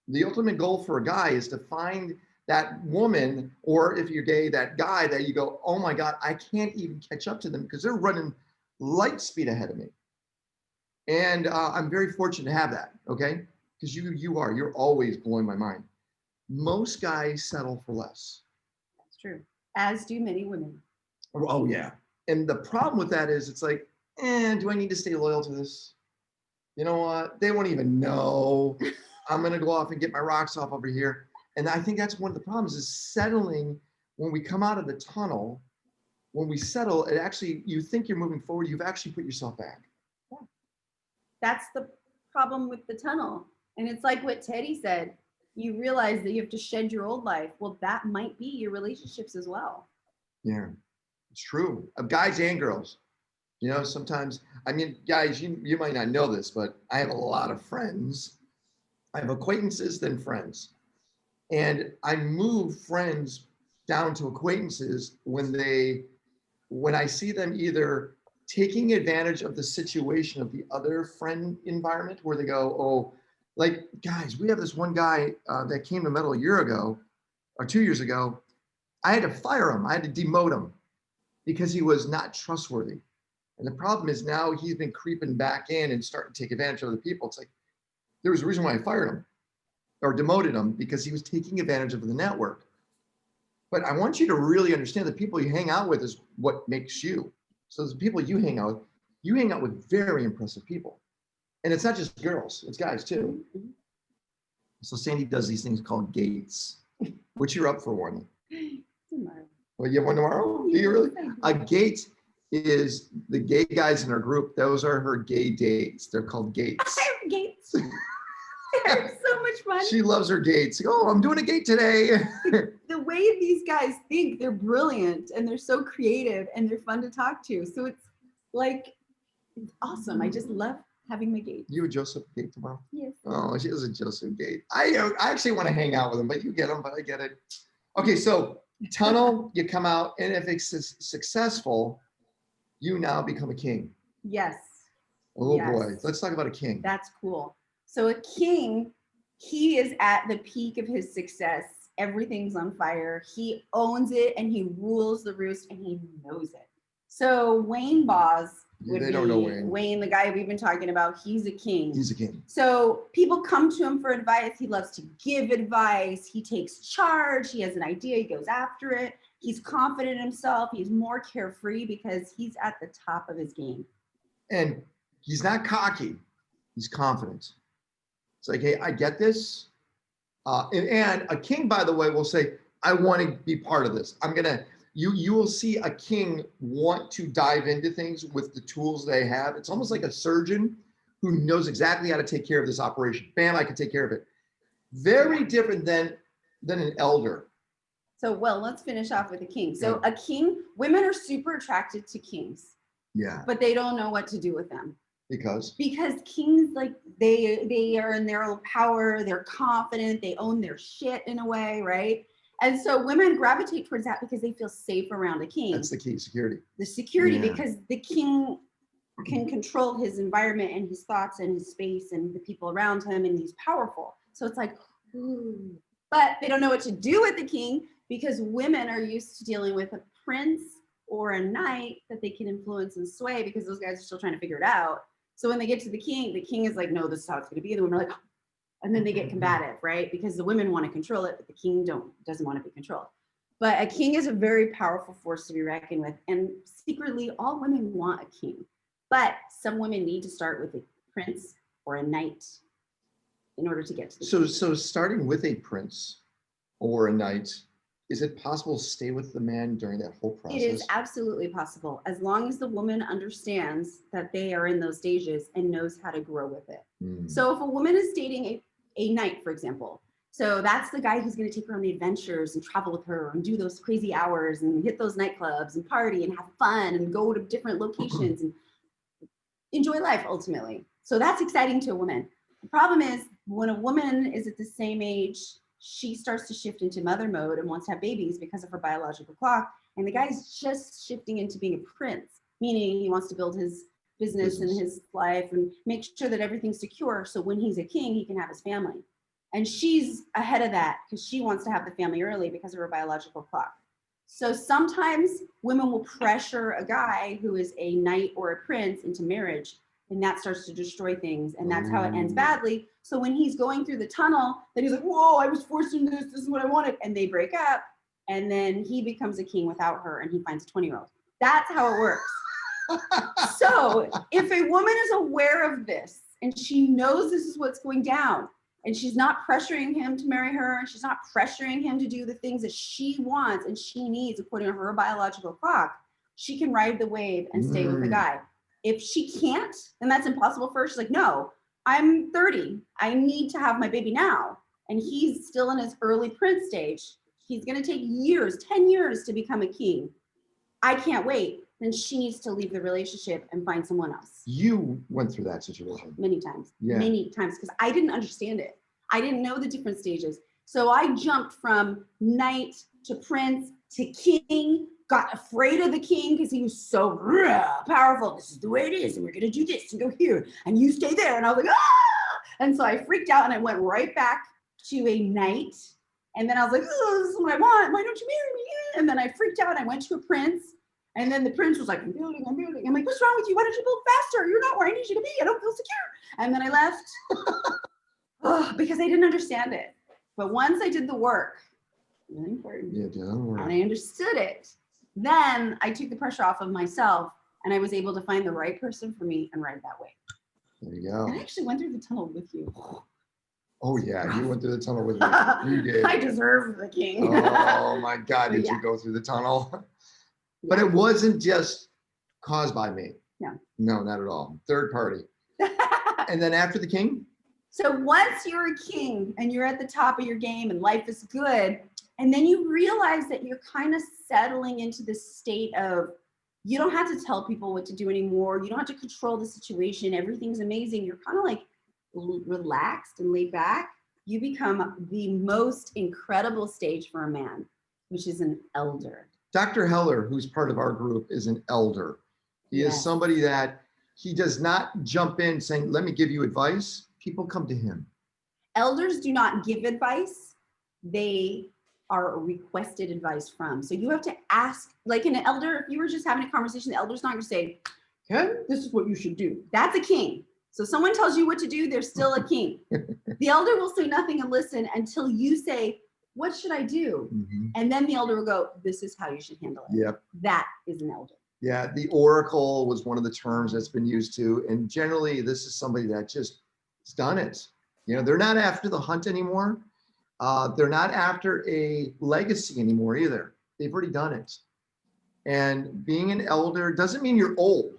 The ultimate goal for a guy is to find that woman, or if you're gay, that guy that you go, oh my God, I can't even catch up to them because they're running light speed ahead of me. And I'm very fortunate to have that, okay? Because you're always blowing my mind. Most guys settle for less. That's true. As do many women. Oh yeah. And the problem with that is it's like, do I need to stay loyal to this? You know what? They won't even know. I'm gonna go off and get my rocks off over here. And I think that's one of the problems is settling when we come out of the tunnel. When we settle, it actually, you think you're moving forward, you've actually put yourself back. That's the problem with the tunnel. And it's like what Teddy said. You realize that you have to shed your old life. Well, that might be your relationships as well. Yeah, it's true. Of guys and girls. You know, sometimes, I mean, guys, you might not know this, but I have a lot of friends. I have acquaintances, then friends. And I move friends down to acquaintances when I see them either taking advantage of the situation of the other friend environment where they go, oh, like, guys, we have this one guy that came to Metal a year ago or 2 years ago. I had to fire him. I had to demote him because he was not trustworthy. And the problem is now he's been creeping back in and starting to take advantage of other people. It's like, there was a reason why I fired him or demoted him because he was taking advantage of the network. But I want you to really understand the people you hang out with is what makes you. So the people you hang out with, you hang out with very impressive people. And it's not just girls, it's guys too. So Sandy does these things called gates, which you're up for one. Tomorrow. Well, you have one tomorrow? Do you really? A gate is the gay guys in our group. Those are her gay dates. They're called gates. I have gates. They're so much fun. She loves her gates. Oh, I'm doing a gate today. The way these guys think, they're brilliant and they're so creative and they're fun to talk to. So it's like, it's awesome. I just love having my gates. You a Joseph Gate tomorrow? Yes. Oh, she has a Joseph Gate. I actually want to hang out with him, but you get him, but I get it. Okay, so tunnel, you come out, and if it's successful, you now become a king. Yes. Oh Yes. boy, let's talk about a king. That's cool. So a king, he is at the peak of his success. Everything's on fire. He owns it and he rules the roost and he knows it. So Wayne Boz would They be don't know Wayne. Wayne, the guy we've been talking about. He's a king. He's a king. So people come to him for advice. He loves to give advice. He takes charge. He has an idea. He goes after it. He's confident in himself. He's more carefree because he's at the top of his game. And he's not cocky. He's confident. It's like, hey, I get this. And a king, by the way, will say, I want to be part of this. You will see a king want to dive into things with the tools they have. It's almost like a surgeon who knows exactly how to take care of this operation. Bam, I can take care of it. Very different than an elder. So, well, let's finish off with a king. So a king, women are super attracted to kings, Yeah, but they don't know what to do with them. because Because kings, like they are in their own power, they're confident, they own their shit in a way, right? And so women gravitate towards that because they feel safe around a king. that's the key, security. The security, Yeah. because the king can control his environment and his thoughts and his space and the people around him, and he's powerful. So it's like, ooh. But they don't know what to do with the king because women are used to dealing with a prince or a knight that they can influence and sway because those guys are still trying to figure it out. So when they get to the king is like, no, this is how it's going to be. The women are like, and then they get combative, right? Because the women want to control it, but the king doesn't want to be controlled. But a king is a very powerful force to be reckoned with. And secretly, all women want a king. But some women need to start with a prince or a knight in order to get to the king. So starting with a prince or a knight, is it possible to stay with the man during that whole process? It is absolutely possible, as long as the woman understands that they are in those stages and knows how to grow with it. Mm. So if a woman is dating a knight, for example, so that's the guy who's going to take her on the adventures and travel with her and do those crazy hours and hit those nightclubs and party and have fun and go to different locations and enjoy life ultimately. So that's exciting to a woman. The problem is when a woman is at the same age, she starts to shift into mother mode and wants to have babies because of her biological clock. And the guy's just shifting into being a prince, meaning he wants to build his business and his life and make sure that everything's secure. So when he's a king, he can have his family. And she's ahead of that because she wants to have the family early because of her biological clock. So sometimes women will pressure a guy who is a knight or a prince into marriage, and that starts to destroy things. And that's how it ends badly. So when he's going through the tunnel, then he's like, whoa, I was forced into this. This is what I wanted. And they break up. And then he becomes a king without her and he finds a 20-year-old. That's how it works. So if a woman is aware of this and she knows this is what's going down, and she's not pressuring him to marry her, and she's not pressuring him to do the things that she wants and she needs according to her biological clock, she can ride the wave and stay with the guy. If she can't, then that's impossible for her. She's like, no, I'm 30. I need to have my baby now. And he's still in his early prince stage. He's going to take years, 10 years to become a king. I can't wait. Then she needs to leave the relationship and find someone else. You went through that situation. Many times, Yeah. many times, because I didn't understand it. I didn't know the different stages. So I jumped from knight to prince to king, got afraid of the king because he was so powerful. This is the way it is. And we're going to do this and go here. And you stay there. And I was like, ah! And so I freaked out and I went right back to a knight. And then I was like, oh, this is what I want. Why don't you marry me? And then I freaked out. I went to a prince. And then the prince was like, I'm building. I'm like, what's wrong with you? Why don't you build faster? You're not where I need you to be. I don't feel secure. And then I left because I didn't understand it. But once I did the work, really important, Yeah, don't worry. and I understood it, then I took the pressure off of myself and I was able to find the right person for me and ride that way. There you And I go. actually went through the tunnel with you. Oh, yeah, you went through the tunnel with me. You did. I deserve the king. Oh, my God, did Yeah. you go through the tunnel? But it wasn't just caused by me. No. No, not at all. Third party. And then after the king? So once you're a king and you're at the top of your game and life is good, and then you realize that you're kind of settling into this state of you don't have to tell people what to do anymore. You don't have to control the situation. Everything's amazing. You're kind of like relaxed and laid back. You become the most incredible stage for a man, which is an elder. Dr. Heller, who's part of our group, is an elder. He is Yes. somebody that he does not jump in saying, let me give you advice. People come to him. Elders do not give advice. They are requested advice from. So you have to ask, like an elder, if you were just having a conversation, the elder's not going to say, Ken, this is what you should do. That's a king. So someone tells you what to do, they're still a king. The elder will say nothing and listen until you say, what should I do? Mhm. And then the elder will go, this is how you should handle it. Yep. That is an elder. Yeah, the oracle was one of the terms that's been used to. And generally, this is somebody that just has done it. You know, they're not after the hunt anymore. They're not after a legacy anymore either. They've already done it. And being an elder doesn't mean you're old.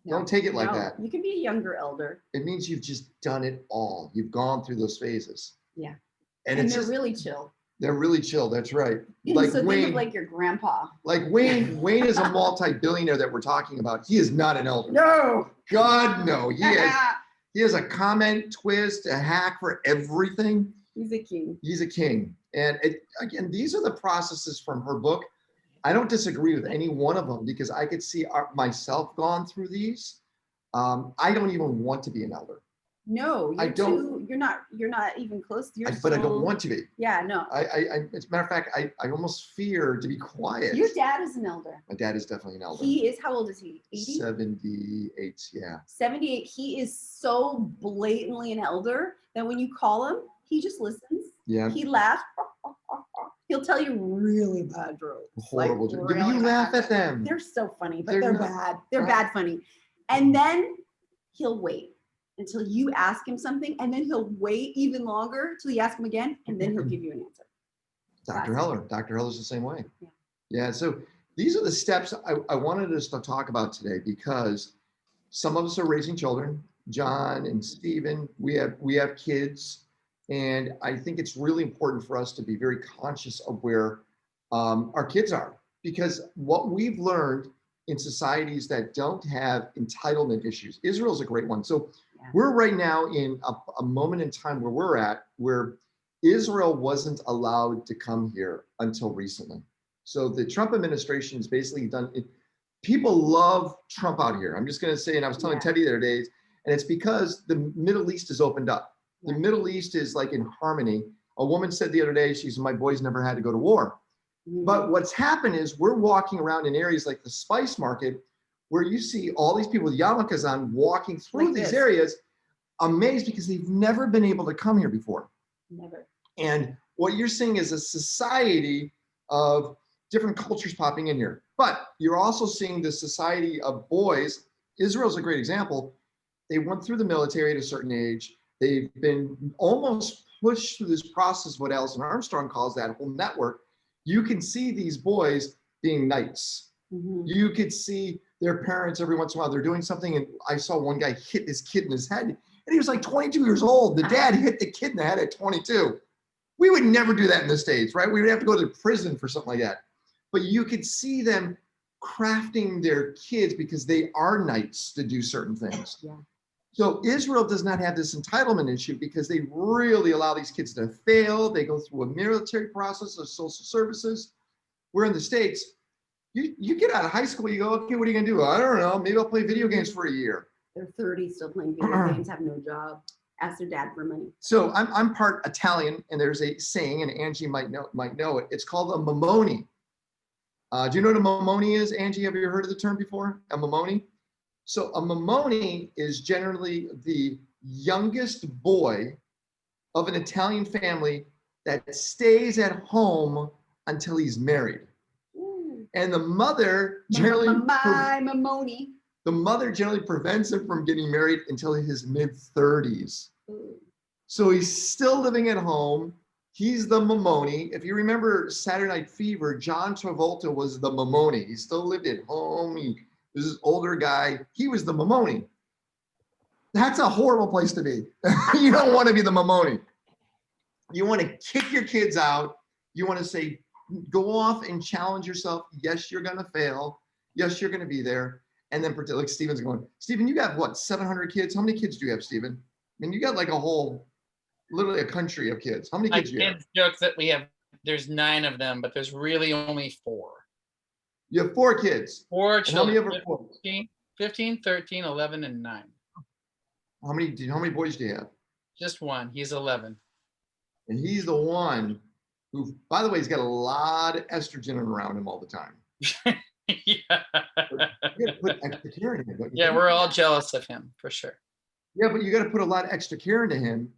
Don't take it like No, that. you can be a younger elder. It means you've just done it all. You've gone through those phases. Yeah. And, And it's they're just, really chill. they're really chill. That's right. Like So think Wayne, of like your grandpa. Wayne is a multi-billionaire that we're talking about. He is not an elder. No. God, no. He has a comment, twist, a hack for everything. He's a king. He's a king. And again, these are the processes from her book. I don't disagree with any one of them because I could see myself gone through these. I don't even want to be an elder, No, I you're don't- too, you're not even close. You're but I don't still- want to be. Yeah, no. As a matter of fact, I almost fear to be quiet. Your dad is an elder. My dad is definitely an elder. He is, how old is he? 80? 78, yeah. 78. He is so blatantly an elder that when you call him, he just listens. Yeah, He laughs. He'll tell you really bad jokes. like horrible. Yeah, but really you laugh bad. at them. They're so funny, but They're they're not- bad. They're Right. bad funny. And then he'll wait until you ask him something, and then he'll wait even longer till you ask him again, and then he'll give you an answer. Dr. Heller. Dr. Heller's the same way. Yeah. Yeah. So these are the steps I wanted us to talk about today because some of us are raising children. John and Stephen, we have kids, and I think it's really important for us to be very conscious of where our kids are because what we've learned in societies that don't have entitlement issues, Israel's a great one. So Yeah. we're right now in a moment in time where we're at where Israel wasn't allowed to come here until recently. So the Trump administration has basically done it. People love Trump out here. I'm just going to say, and I was telling Yeah. Teddy the other day, and it's because the Middle East has opened up. The Yeah. Middle East is like in harmony. A woman said the other day, she said, my boys never had to go to war. But what's happened is we're walking around in areas like the spice market where you see all these people with yarmulkes on walking through Like these this. areas amazed because they've never been able to come here before. Never. And what you're seeing is a society of different cultures popping in here. But you're also seeing the society of boys. Israel's a great example. They went through the military at a certain age. They've been almost pushed through this process, what Alison Armstrong calls that whole network. You can see these boys being knights. Mhm. You could see their parents every once in a while. They're doing something, and I saw one guy hit his kid in his head, and he was like 22 years old. The dad hit the kid in the head at 22. We would never do that in the States, right? We would have to go to prison for something like that. But you could see them crafting their kids because they are knights to do certain things. Yeah. So Israel does not have this entitlement issue because they really allow these kids to fail. They go through a military process of social services. We're in the States. You get out of high school, you go, okay, what are you gonna do? I don't know. Maybe I'll play video games for a year. They're 30, still playing video games, have no job. Ask their dad for money. So I'm part Italian, and there's a saying, and Angie might know it. It's called a mamoni. Do you know what a mamoni is, Angie? Have you ever heard of the term before? A mamoni? So a mamoni is generally the youngest boy of an Italian family that stays at home until he's married. Ooh. And the mother generally, My Mamoni. The mother generally prevents him from getting married until his mid-30s. Ooh. So he's still living at home. He's the Mamoni. If you remember Saturday Night Fever, John Travolta was the Mamoni. He still lived at home. He was this older guy. He was the Mamoni. That's a horrible place to be. You don't want to be the Mamoni. You want to kick your kids out. You want to say, go off and challenge yourself. Yes, you're going to fail. Yes, you're going to be there. And then pretend like Steven's going, Steven, you got what, 700 kids? How many kids do you have, Steven? I mean, you got like a whole, literally a country of kids. How many My kids do you have? kids joke that there's 9 of them, but there's really only 4. You have 4 kids. 4 And how many children, of them? 15, 13, 11, and 9. How many boys do you have? Just one. He's 11. And he's the one who, by the way, he's got a lot of estrogen around him all the time. Yeah. You got to put extra care into him. don't you Yeah, think? we're all jealous of him for sure. Yeah, but you got to put a lot of extra care into him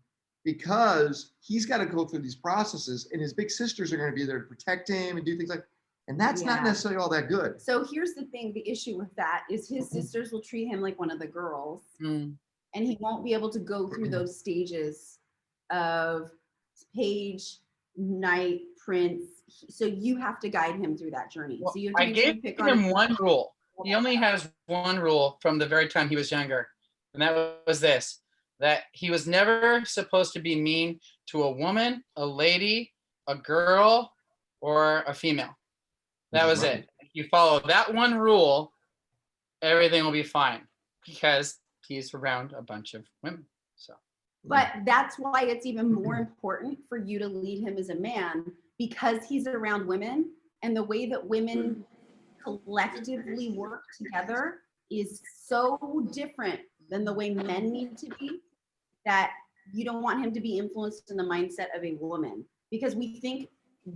because he's got to go through these processes, and his big sisters are going to be there to protect him and do things like. And that's not Yeah. necessarily all that good. So here's the thing, the issue with that is his sisters will treat him like one of the girls, Mm. and he won't be able to go through those stages of Paige, Knight, Prince. So you have to guide him through that journey. Well, So you have I to make sure you gave pick him on one rule. He only has one rule from the very time he was younger, and that was this: that he was never supposed to be mean to a woman, a lady, a girl, or a female. That was Right. it. If you follow that one rule, everything will be fine because he's around a bunch of women. So But that's why it's even more important for you to lead him as a man, because he's around women, and the way that women collectively work together is so different than the way men need to be, that you don't want him to be influenced in the mindset of a woman, because we think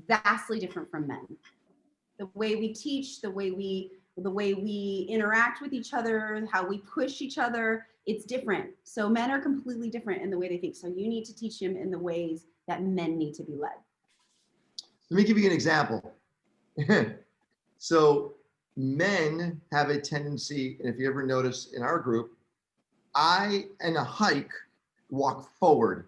vastly different from men. The way we teach, the way we interact with each other, how we push each other, it's different. So men are completely different in the way they think. So you need to teach him in the ways that men need to be led. Let me give you an example. So men have a tendency, and if you ever notice in our group, I, in a hike, walk forward.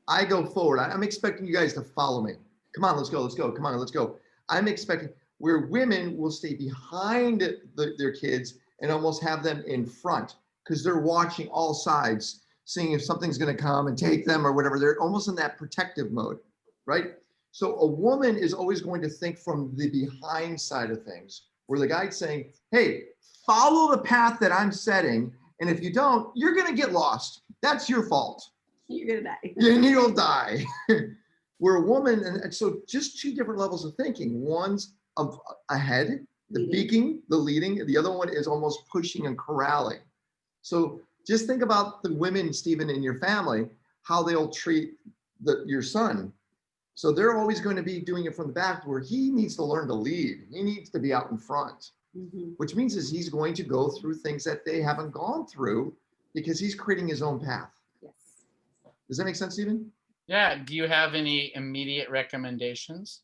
I go forward. I'm expecting you guys to follow me. Come on, let's go, let's go. Come on, let's go. I'm expecting, where women will stay behind their kids and almost have them in front because they're watching all sides, seeing if something's going to come and take them or whatever. They're almost in that protective mode, right? So a woman is always going to think from the behind side of things, where the guy's saying, hey, follow the path that I'm setting. And if you don't, you're going to get lost. That's your fault. You're gonna die. And you'll die. We're a woman. And so just 2 different levels of thinking. One's of ahead, the Leading. beaking, the leading. The other one is almost pushing and corralling. So just think about the women, Stephen, in your family, how they'll treat your son. So they're always going to be doing it from the back, where he needs to learn to lead. He needs to be out in front, Mhm. which means is he's going to go through things that they haven't gone through because he's creating his own path. Yes. Does that make sense, Stephen? yeah, do you have any immediate recommendations?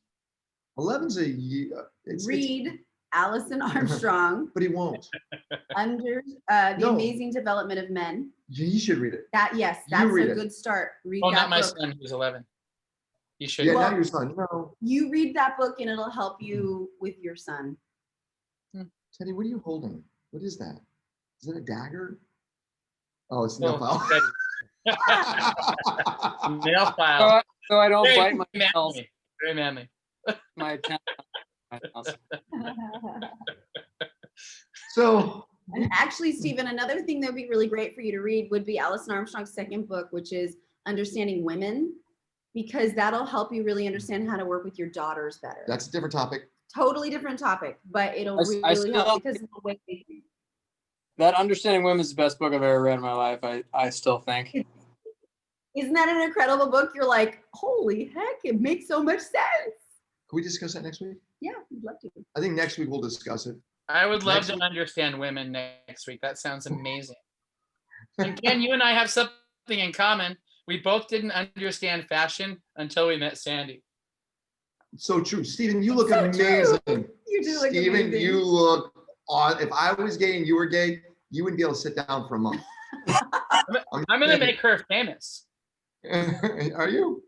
11's a year. Read Allison Armstrong But he won't. under The No. Amazing Development of Men. He should read it. That's You read a it. good start. Read Oh, that not my book. son who's 11. You should. Yeah, Well- not your son. No. You read that book and it'll help you with your son. Teddy, what are you holding? What is that? Is it a dagger? Oh, it's Oh, nail file. Nail file. So I don't Very bite my nails. manly. Very manly. My attempt. My nails. So And actually, Stephen, another thing that would be really great for you to read would be Alison Armstrong's second book, which is Understanding Women, because that'll help you really understand how to work with your daughters better. that's a different topic. Totally different topic, but it'll really I still- help because of the way they think. That Understanding Women is the best book I've ever read in my life. I still think. Isn't that an incredible book? You're like, holy heck, it makes so much sense. Can we discuss that next week? Yeah, I'd love to. I think next week we'll discuss it. I would love Next to week. understand women next week. That sounds amazing. And Ken, you and I have something in common. We both didn't understand fashion until we met Sandy. So true. Stephen, you look So true. amazing. You do look Stephen, amazing. you look If I was gay and you were gay, you wouldn't be able to sit down for a month. I'm gonna make her famous. Are you?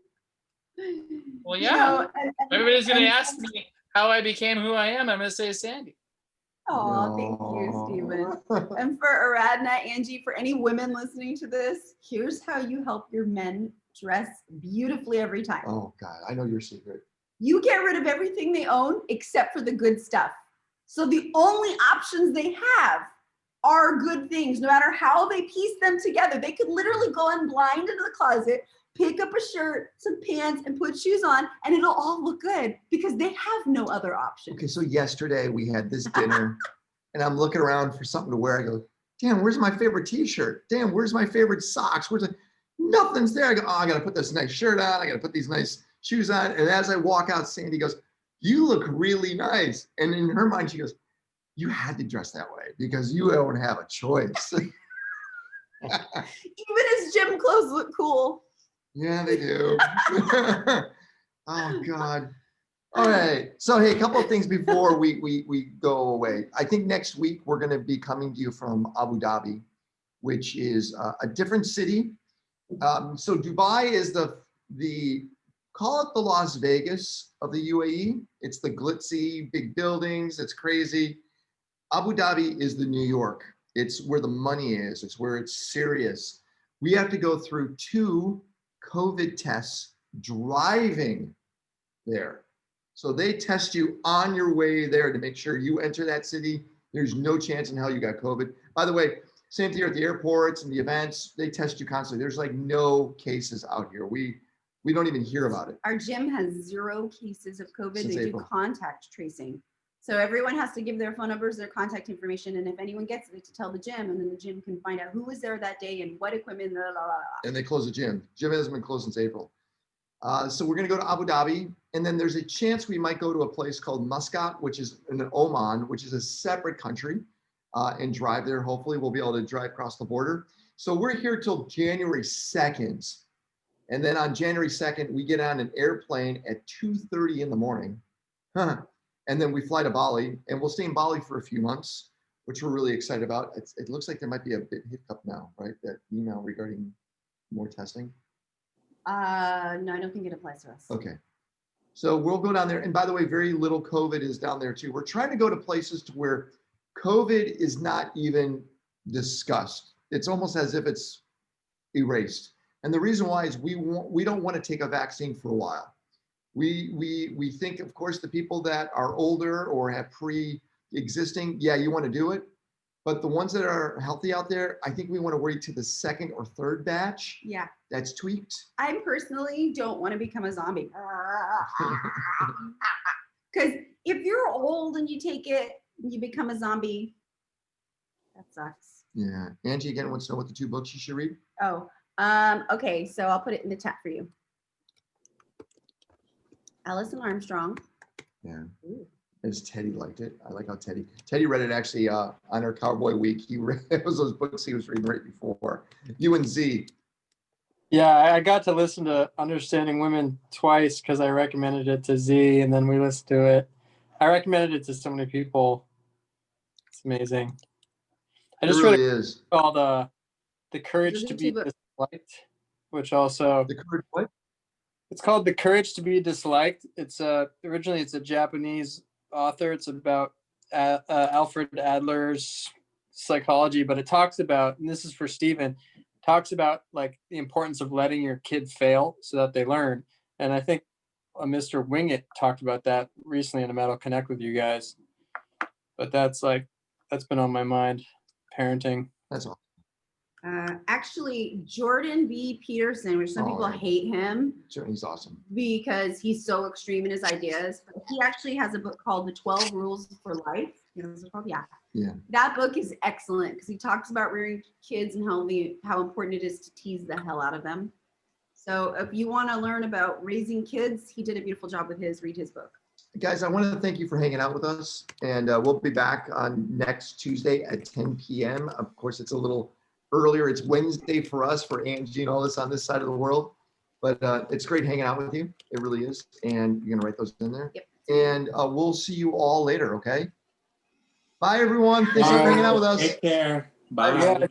Well, You yeah. know, Everybody's gonna ask me how I became who I am. I'm gonna say Sandy. Oh, thank you, Stephen. And for Aradna, Angie, for any women listening to this, here's how you help your men dress beautifully every time. Oh God, I know your secret. You get rid of everything they own except for the good stuff. So the only options they have are good things, no matter how they piece them together. They could literally go in blind into the closet, pick up a shirt, some pants, and put shoes on, and it'll all look good because they have no other option. Okay, so yesterday we had this dinner and I'm looking around for something to wear. I go, damn, where's my favorite t-shirt? Damn, where's my favorite socks? Nothing's there. I go, oh, I gotta put this nice shirt on. I gotta put these nice shoes on. And as I walk out, Sandy goes, you look really nice. And in her mind, she goes, you had to dress that way because you don't have a choice. Even his gym clothes look cool. Yeah, they do. Oh God. All right. So hey, a couple of things before we go away. I think next week we're going to be coming to you from Abu Dhabi, which is a different city. So Dubai is the call it the Las Vegas of the UAE. It's the glitzy big buildings. It's crazy. Abu Dhabi is the New York. It's where the money is. It's where it's serious. We have to go through 2 COVID tests driving there. So they test you on your way there to make sure you enter that city. There's no chance in hell you got COVID. By the way, same thing here at the airports and the events. They test you constantly. There's like no cases out here. We don't even hear about it. Our gym has 0 cases of COVID. Since They do April. contact tracing. So everyone has to give their phone numbers, their contact information, and if anyone gets it, to tell the gym, and then the gym can find out who was there that day and what equipment, blah, blah, blah, blah. And they close the gym. Gym hasn't been closed since April. So we're going to go to Abu Dhabi, and then there's a chance we might go to a place called Muscat, which is in Oman, which is a separate country, and drive there. Hopefully, we'll be able to drive across the border. So we're here till January 2nd, and then on January 2nd, we get on an airplane at 2:30 in the morning, and then we fly to Bali, and we'll stay in Bali for a few months, which we're really excited about. It looks like there might be a bit hiccup now, right? That email regarding more testing. No, I don't think it applies to us. Okay. So we'll go down there. And by the way, very little COVID is down there too. We're trying to go to places to where COVID is not even discussed. It's almost as if it's erased. And the reason why is we don't want to take a vaccine for a while. We think, of course, the people that are older or have pre-existing, yeah, you want to do it. But the ones that are healthy out there, I think we want to wait to the 2nd or 3rd batch Yeah. that's tweaked. I personally don't want to become a zombie. Because if you're old and you take it, you become a zombie. That sucks. Yeah. Angie again wants to know what the 2 books you should read. Oh, okay. So I'll put it in the chat for you. Alison Armstrong. Yeah. Ooh. As Teddy liked it. I like how Teddy read it actually on our Cowboy Week. He read it was those books he was reading right before. You and Z. Yeah, I got to listen to Understanding Women twice because I recommended it to Z, and then we listened to it. I recommended it to so many people. It's amazing. I It just really read is. it called The Courage There's to a Be two book- Disliked, which also The courage what? it's called The Courage to Be Disliked. It's originally it's a Japanese author. It's about Alfred Adler's psychology, but it talks about, and this is for Stephen, talks about like the importance of letting your kid fail so that they learn. And I think Mr. Wingett talked about that recently in a Metal Connect with you guys. But that's been on my mind, parenting. That's all. Actually, Jordan B. Peterson, which some Oh, people yeah. hate him He's awesome. because he's so extreme in his ideas. But he actually has a book called The 12 Rules for Life. You know what it's called? Yeah. Yeah. That book is excellent because he talks about rearing kids and how important it is to tease the hell out of them. So if you want to learn about raising kids, he did a beautiful job with his. Read his book. Guys, I want to thank you for hanging out with us. And we'll be back on next Tuesday at 10 p.m. Of course, it's a little earlier. It's Wednesday for us, for Angie and all this on this side of the world. But it's great hanging out with you. It really is. And you're going to write those in there. Yep. And we'll see you all later, okay? Bye, everyone. Thanks for hanging out with us. Take care. Bye. Bye.